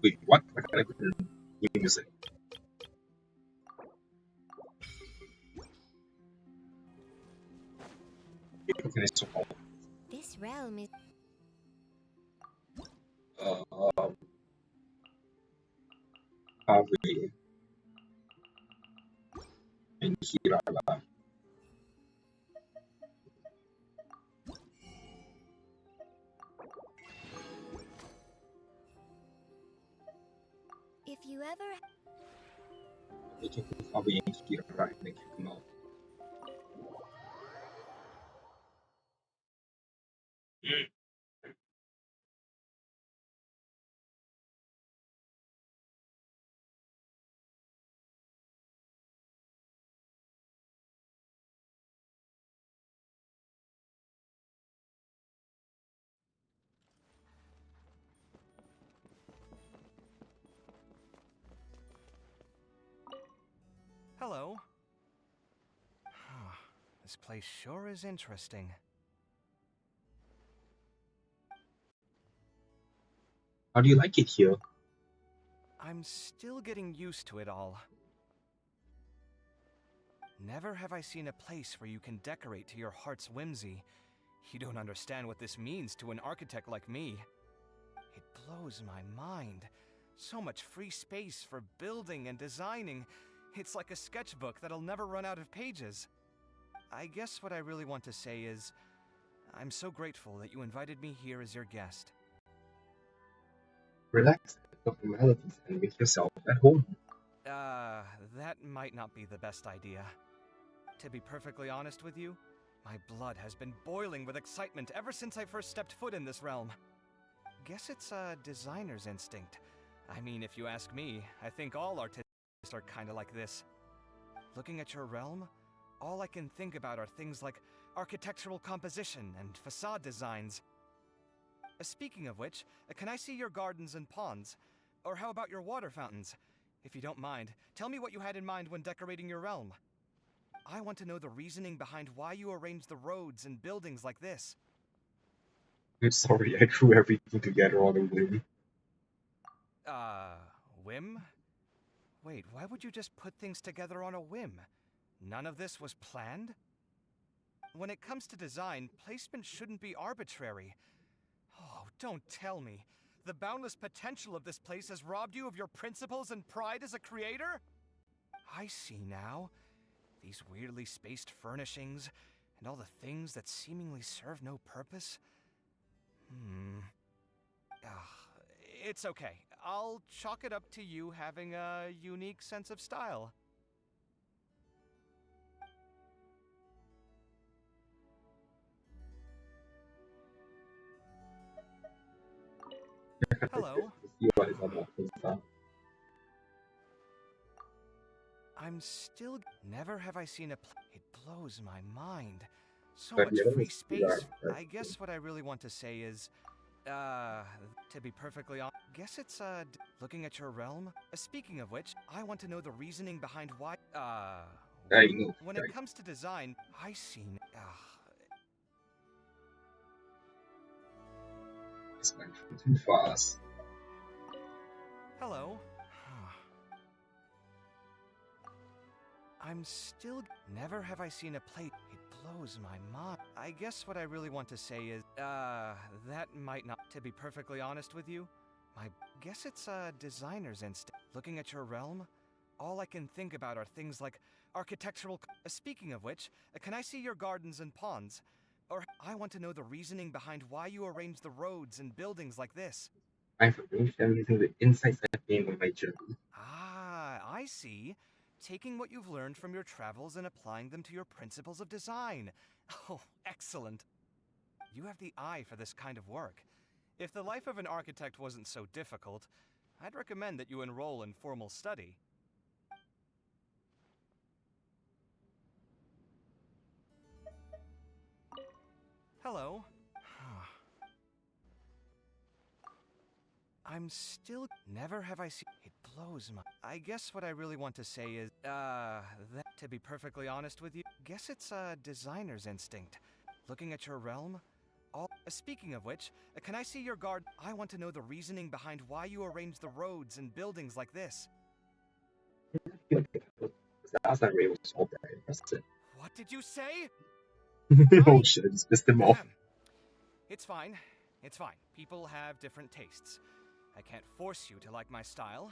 A: Wait, what? Why can't I put in new music? How can I swap out?
D: This realm is.
A: Harvey and Kirala.
D: If you ever.
A: They can put Harvey and Kirala and then kick them out.
G: Hello. This place sure is interesting.
A: How do you like it here?
G: I'm still getting used to it all. Never have I seen a place where you can decorate to your heart's whimsy. You don't understand what this means to an architect like me. It blows my mind. So much free space for building and designing. It's like a sketchbook that'll never run out of pages. I guess what I really want to say is, I'm so grateful that you invited me here as your guest.
A: Relax, talk formalities, and make yourself at home.
G: That might not be the best idea. To be perfectly honest with you, my blood has been boiling with excitement ever since I first stepped foot in this realm. Guess it's a designer's instinct. I mean, if you ask me, I think all artists are kinda like this. Looking at your realm, all I can think about are things like architectural composition and facade designs. Speaking of which, can I see your gardens and ponds? Or how about your water fountains? If you don't mind, tell me what you had in mind when decorating your realm. I want to know the reasoning behind why you arranged the roads and buildings like this.
A: I'm sorry, I threw everything together on a whim.
G: Uh, whim? Wait, why would you just put things together on a whim? None of this was planned? When it comes to design, placement shouldn't be arbitrary. Oh, don't tell me. The boundless potential of this place has robbed you of your principles and pride as a creator? I see now. These weirdly spaced furnishings, and all the things that seemingly serve no purpose. It's okay. I'll chalk it up to you having a unique sense of style. Hello.
A: See what is about this stuff.
G: I'm still... Never have I seen a... It blows my mind. So
A: But
G: much
A: yeah, that
G: free
A: was pretty
G: space.
A: dark.
G: I guess what I really want to say is... to be perfectly honest... Guess it's, looking at your realm? Speaking of which, I want to know the reasoning behind why...
A: There you go.
G: When
A: There
G: it
A: you go.
G: comes to design, I see...
A: This went too fast.
G: Hello. I'm still... Never have I seen a plate. It blows my mind. I guess what I really want to say is, that might not... To be perfectly honest with you, my... Guess it's a designer's instinct. Looking at your realm, all I can think about are things like architectural... Speaking of which, can I see your gardens and ponds? Or I want to know the reasoning behind why you arrange the roads and buildings like this.
A: I've arranged them using the insights I gained on my journey.
G: Ah, I see. Taking what you've learned from your travels and applying them to your principles of design. Oh, excellent. You have the eye for this kind of work. If the life of an architect wasn't so difficult, I'd recommend that you enroll in formal study. Hello. I'm still... Never have I seen... It blows my... I guess what I really want to say is, that... To be perfectly honest with you, guess it's a designer's instinct. Looking at your realm, all... Speaking of which, can I see your garden? I want to know the reasoning behind why you arrange the roads and buildings like this.
A: That's not really was all very impressive.
G: What did you say?
A: Oh shit, I just pissed him off.
G: It's fine. It's fine. People have different tastes. I can't force you to like my style.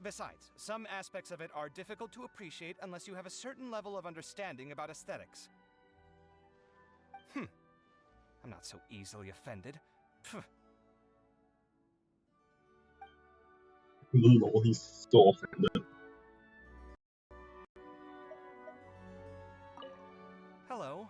G: Besides, some aspects of it are difficult to appreciate unless you have a certain level of understanding about aesthetics. I'm not so easily offended.
A: Lol, he's so offended.
G: Hello.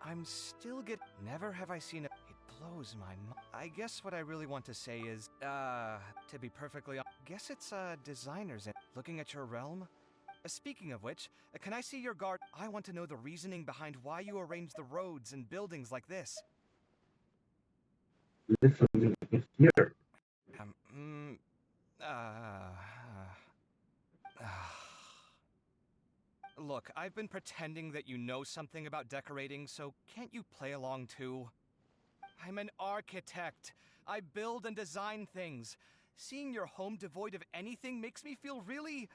G: I'm still Never have I seen a... It blows my mind. I guess what I really want to say is, to be perfectly honest, guess it's a designer's... Looking at your realm? Speaking of which, can I see your garden? I want to know the reasoning behind why you arrange the roads and buildings like this.
A: Literally here.
G: Look, I've been pretending that you know something about decorating, so can't you play along too? I'm an architect. I build and design things. Seeing your home devoid of anything makes me feel really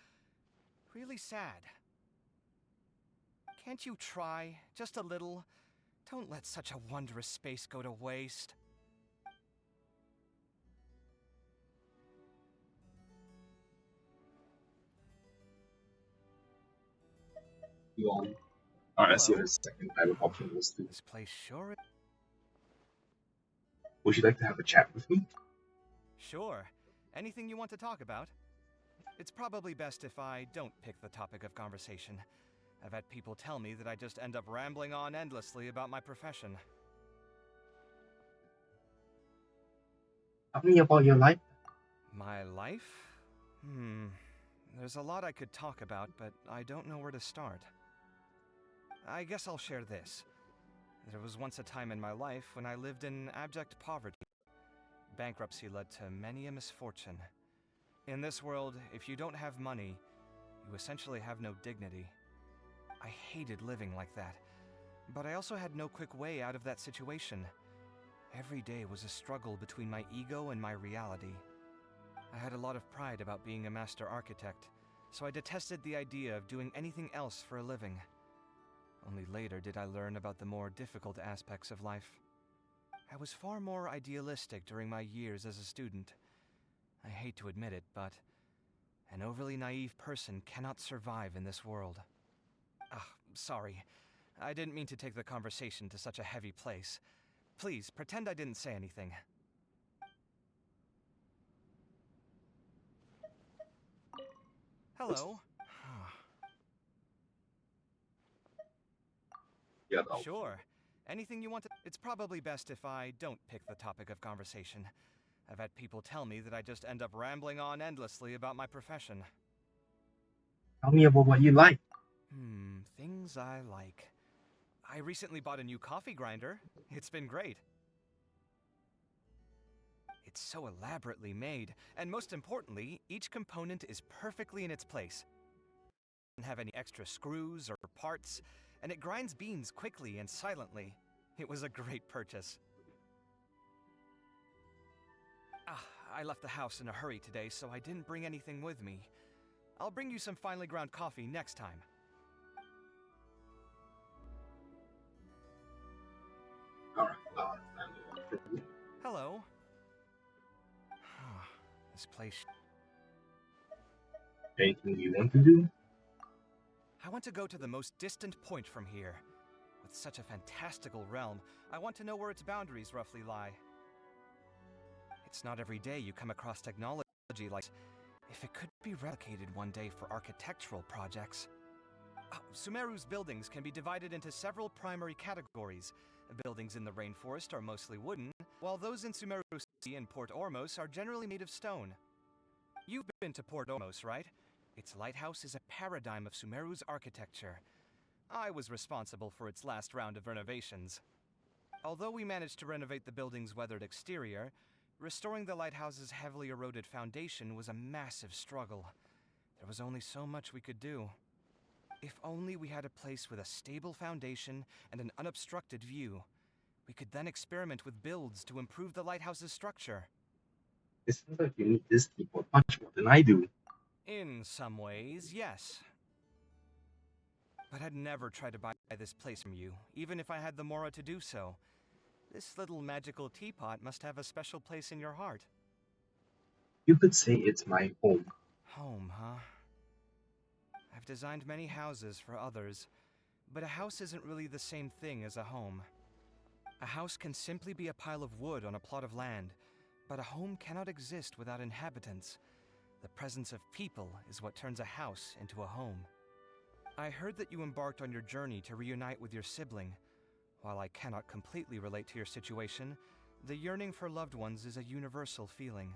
G: sad. Can't you try, just a little? Don't let such a wondrous space go to waste.
A: Lol. Alright, let's see what
G: Hello.
A: his second type of option was to.
G: This place sure...
A: Would you like to have a chat with me?
G: Sure. Anything you want to talk about? It's probably best if I don't pick the topic of conversation. I've had people tell me that I just end up rambling on endlessly about my profession.
A: Tell me about your life.
G: My life? There's a lot I could talk about, but I don't know where to start. I guess I'll share this. There was once a time in my life when I lived in abject poverty. Bankruptcy led to many a misfortune. In this world, if you don't have money, you essentially have no dignity. I hated living like that. But I also had no quick way out of that situation. Every day was a struggle between my ego and my reality. I had a lot of pride about being a master architect, so I detested the idea of doing anything else for a living. Only later did I learn about the more difficult aspects of life. I was far more idealistic during my years as a student. I hate to admit it, but an overly naive person cannot survive in this world. Sorry. I didn't mean to take the conversation to such a heavy place. Please, pretend I didn't say anything. Hello.
A: Yeah,
G: Sure. Anything you want to... It's probably best if I don't pick the topic of conversation. I've had people tell me that I just end up rambling on endlessly about my profession.
A: tell me about what you like.
G: Things I like. I recently bought a new coffee grinder. It's been great. It's so elaborately made, and most importantly, each component is perfectly in its place. It doesn't have any extra screws or parts, and it grinds beans quickly and silently. It was a great purchase. I left the house in a hurry today, so I didn't bring anything with me. I'll bring you some finely ground coffee next time.
A: Alright,
G: Hello. This place...
A: anything you want to do?
G: I want to go to the most distant point from here. With such a fantastical realm, I want to know where its boundaries roughly lie. It's not every day you come across technology like... If it could be replicated one day for architectural projects. Sumeru's buildings can be divided into several primary categories. Buildings in the rainforest are mostly wooden, while those in Sumeru City and Port Ormos are generally made of stone. You've been to Port Ormos, right? Its lighthouse is a paradigm of Sumeru's architecture. I was responsible for its last round of renovations. Although we managed to renovate the building's weathered exterior, restoring the lighthouse's heavily eroded foundation was a massive struggle. There was only so much we could do. If only we had a place with a stable foundation and an unobstructed view. We could then experiment with builds to improve the lighthouse's structure.
A: It sounds like you need this keyboard much more than I do.
G: In some ways, yes. But I'd never try to buy this place from you, even if I had the mora to do so. This little magical teapot must have a special place in your heart.
A: You could say it's my home.
G: Home, huh? I've designed many houses for others, but a house isn't really the same thing as a home. A house can simply be a pile of wood on a plot of land, but a home cannot exist without inhabitants. The presence of people is what turns a house into a home. I heard that you embarked on your journey to reunite with your sibling. While I cannot completely relate to your situation, the yearning for loved ones is a universal feeling.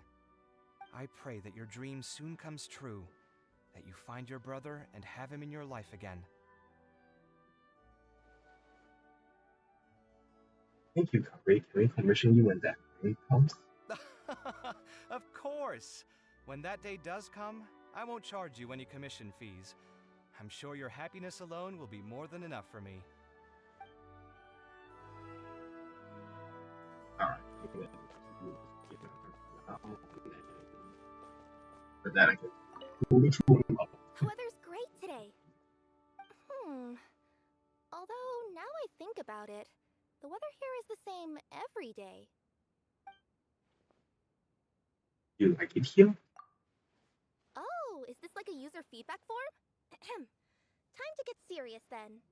G: I pray that your dream soon comes true, that you find your brother and have him in your life again.
A: Thank you, Kari. Can we commission you when that day comes?
G: Of course! When that day does come, I won't charge you any commission fees. I'm sure your happiness alone will be more than enough for me.
A: Alright. For that I can
D: The weather's great today. Although, now I think about it, the weather here is the same every day.
A: You like it here?
D: Oh, is this like a user feedback form? Time to get serious then.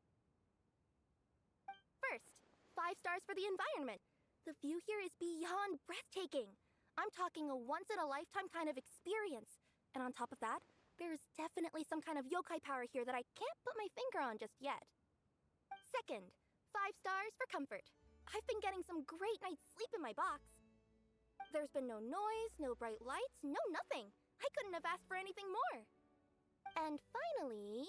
D: First, 5 stars for the environment. The view here is beyond breathtaking. I'm talking a once-in-a-lifetime kind of experience. And on top of that, there's definitely some kind of yokai power here that I can't put my finger on just yet. Second, 5 stars for comfort. I've been getting some great night's sleep in my box. There's been no noise, no bright lights, no nothing. I couldn't have asked for anything more. And finally,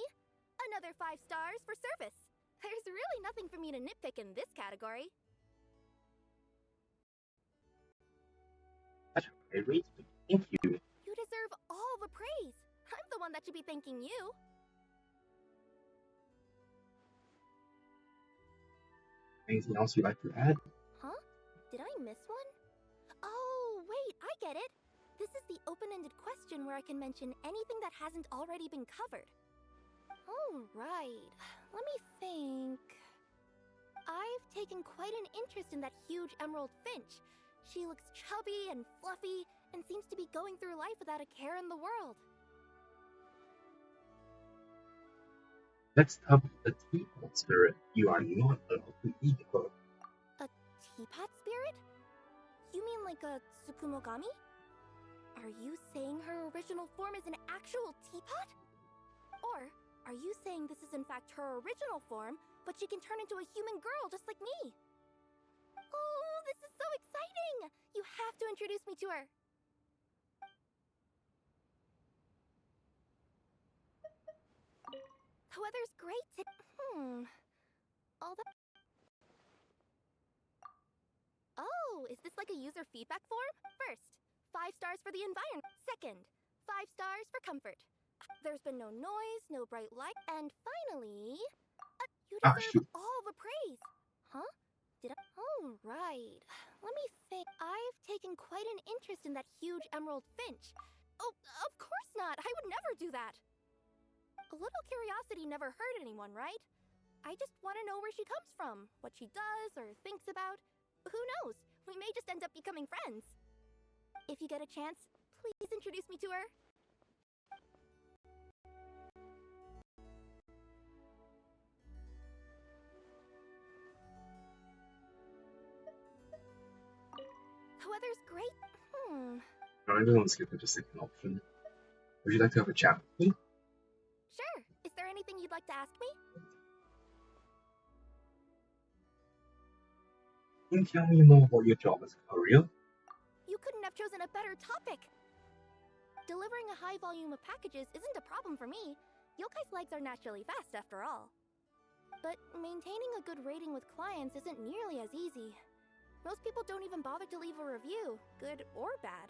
D: another 5 stars for service. There's really nothing for me to nitpick in this category.
A: That's a great rate. Thank you.
D: You deserve all the praise. I'm the one that should be thanking you.
A: Anything else you'd like to add?
D: Huh? Did I miss one? Oh, wait, I get it! This is the open-ended question where I can mention anything that hasn't already been covered. Oh, right. Let me think. I've taken quite an interest in that huge emerald finch. She looks chubby and fluffy and seems to be going through life without a care in the world.
A: Let's stop the teapot spirit. You are not allowed to eat her.
D: A teapot spirit? You mean like a Tsukumogami? Are you saying her original form is an actual teapot? Or are you saying this is in fact her original form, but she can turn into a human girl just like me? Oh, this is so exciting! You have to introduce me to her. The weather's great All the... Oh, is this like a user feedback form? First, 5 stars for the environment. Second, 5 stars for comfort. There's been no noise, no bright light, and finally, you deserve
A: Shoot.
D: all the praise. Huh? Did I? Oh, right. Let me think. I've taken quite an interest in that huge emerald finch. Oh, of course not. I would never do that. A little curiosity never hurt anyone, right? I just want to know where she comes from, what she does or thinks about. Who knows? We may just end up becoming friends. If you get a chance, please introduce me to her. The weather's great.
A: No, I just want to skip it to second option. Would you like to have a chat with me?
D: Sure. Is there anything you'd like to ask me?
A: Can you tell me more about your job as a courier?
D: You couldn't have chosen a better topic. Delivering a high volume of packages isn't a problem for me. Yokai's legs are naturally fast after all. But maintaining a good rating with clients isn't nearly as easy. Most people don't even bother to leave a review, good or bad.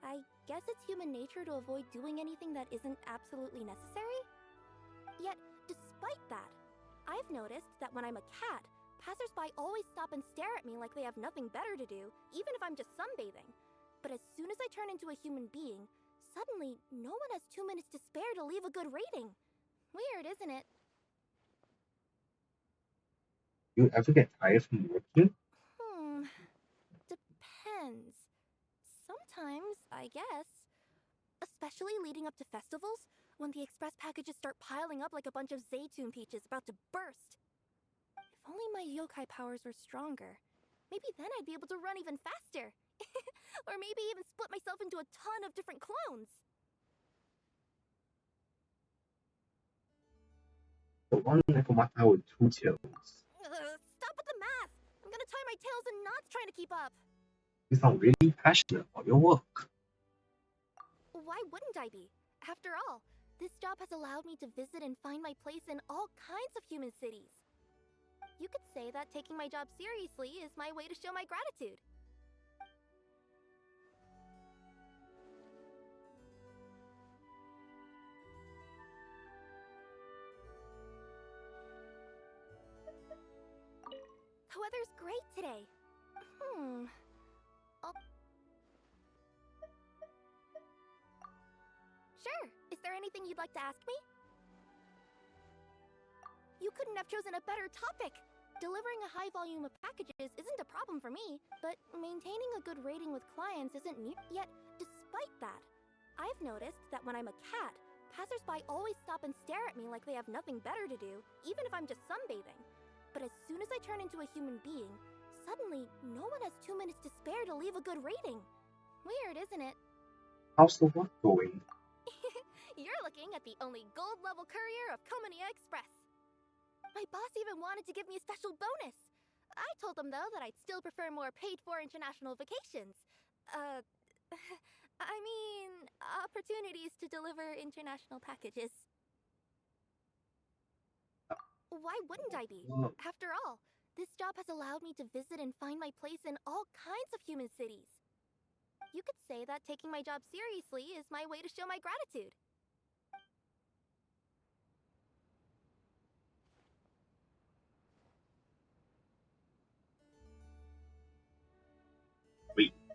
D: I guess it's human nature to avoid doing anything that isn't absolutely necessary? Yet, despite that, I've noticed that when I'm a cat, passersby always stop and stare at me like they have nothing better to do, even if I'm just sunbathing. But as soon as I turn into a human being, suddenly no one has 2 minutes to spare to leave a good rating. Weird, isn't it?
A: Do you ever get tired from working?
D: Depends. Sometimes, I guess. Especially leading up to festivals, when the express packages start piling up like a bunch of Zaytune peaches about to burst. If only my yokai powers were stronger. Maybe then I'd be able to run even faster. Or maybe even split myself into a ton of different clones.
A: The one Nekomata with 2 tails.
D: Stop with the math! I'm gonna tie my tails in knots trying to keep up.
A: You sound really passionate about your work.
D: Why wouldn't I be? After all, this job has allowed me to visit and find my place in all kinds of human cities. You could say that taking my job seriously is my way to show my gratitude. The weather's great today. Sure. Is there anything you'd like to ask me? You couldn't have chosen a better topic. Delivering a high volume of packages isn't a problem for me, but maintaining a good rating with clients isn't new. Yet, despite that, I've noticed that when I'm a cat, passersby always stop and stare at me like they have nothing better to do, even if I'm just sunbathing. But as soon as I turn into a human being, suddenly no one has 2 minutes to spare to leave a good rating. Weird, isn't it?
A: How's the work going?
D: You're looking at the only gold-level courier of Komonia Express. My boss even wanted to give me a special bonus. I told them, though, that I'd still prefer more paid-for international vacations. I mean, opportunities to deliver international packages. Why wouldn't I be? After all, this job has allowed me to visit and find my place in all kinds of human cities. You could say that taking my job seriously is my way to show my gratitude.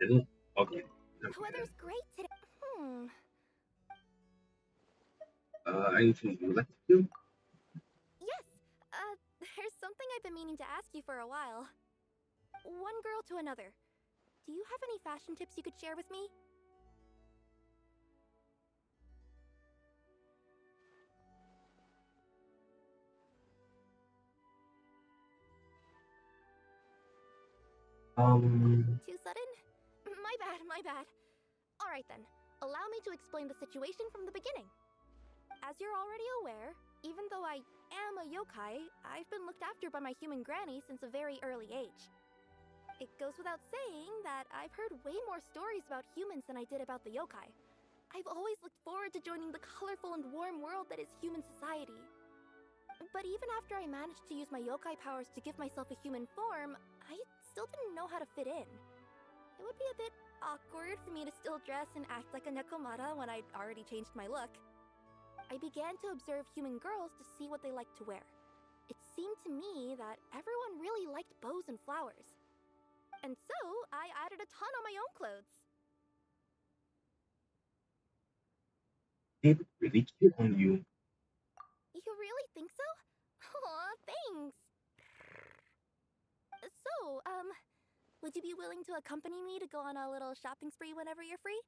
A: Didn't? Okay.
D: The weather's great today.
A: Anything you would like to do?
D: Yes. There's something I've been meaning to ask you for a while. One girl to another. Do you have any fashion tips you could share with me? Too sudden? My bad. Alright then, allow me to explain the situation from the beginning. As you're already aware, even though I am a yokai, I've been looked after by my human granny since a very early age. It goes without saying that I've heard way more stories about humans than I did about the yokai. I've always looked forward to joining the colorful and warm world that is human society. But even after I managed to use my yokai powers to give myself a human form, I still didn't know how to fit in. It would be a bit awkward for me to still dress and act like a nekomata when I'd already changed my look. I began to observe human girls to see what they liked to wear. It seemed to me that everyone really liked bows and flowers. And so, I added a ton on my own clothes.
A: They look really cute on you.
D: You really think so? Aw, thanks! So, would you be willing to accompany me to go on a little shopping spree whenever you're free?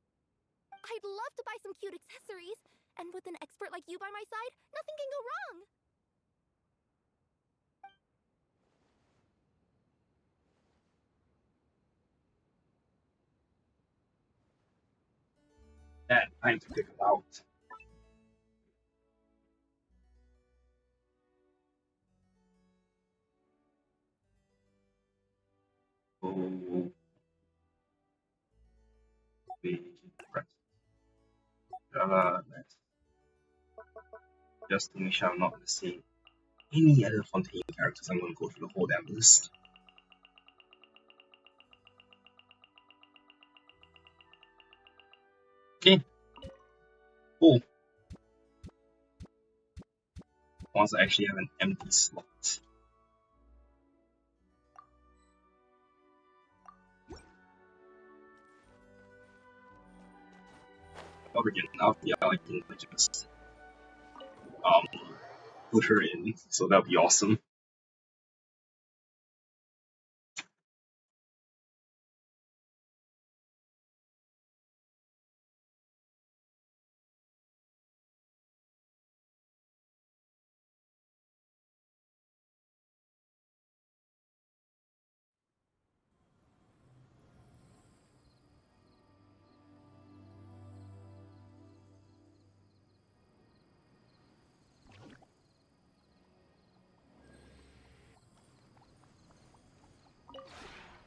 D: I'd love to buy some cute accessories, and with an expert like you by my side, nothing can go wrong!
A: That time to pick it out. Oh, big press. Next. Just to make sure I'm not missing any other Fontaine characters, I'm gonna go through the whole damn list. Okay. Cool. Once I actually have an empty slot. But again, now yeah, I can just put her in, so that'll be awesome.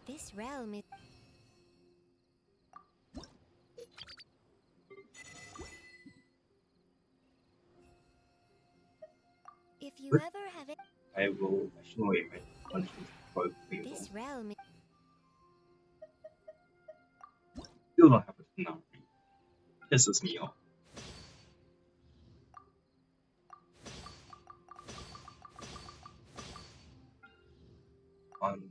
E: This realm is... If you
A: But
E: ever have it...
A: I will actually wait my punishment for
E: This realm is...
A: still don't have it now. Pisses me off. One,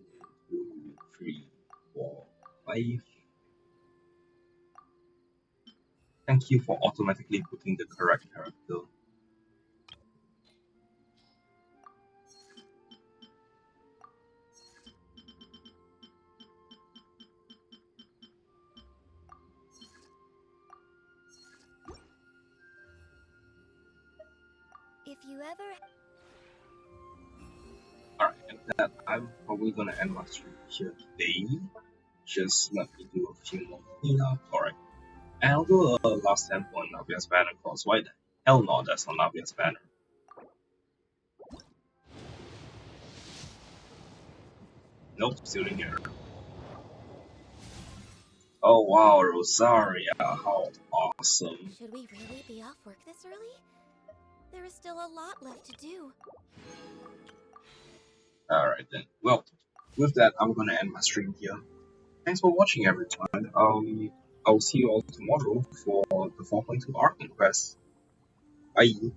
A: two, three, four, five. Thank you for automatically putting the correct character.
E: If you ever...
A: Alright, and that I'm probably gonna end my stream here today. Just let me do a few more cleanup. Alright. And I'll do a last sample on Navia's banner cross. Why the hell not? That's not Navia's banner. Nope, still in here. Oh wow, Rosaria, how awesome.
E: Should we really be off work this early? There is still a lot left to do.
A: Alright then. Well, with that, I'm gonna end my stream here. Thanks for watching, everyone. I'll see you all tomorrow for the 4.2 Arc Quest. Bye.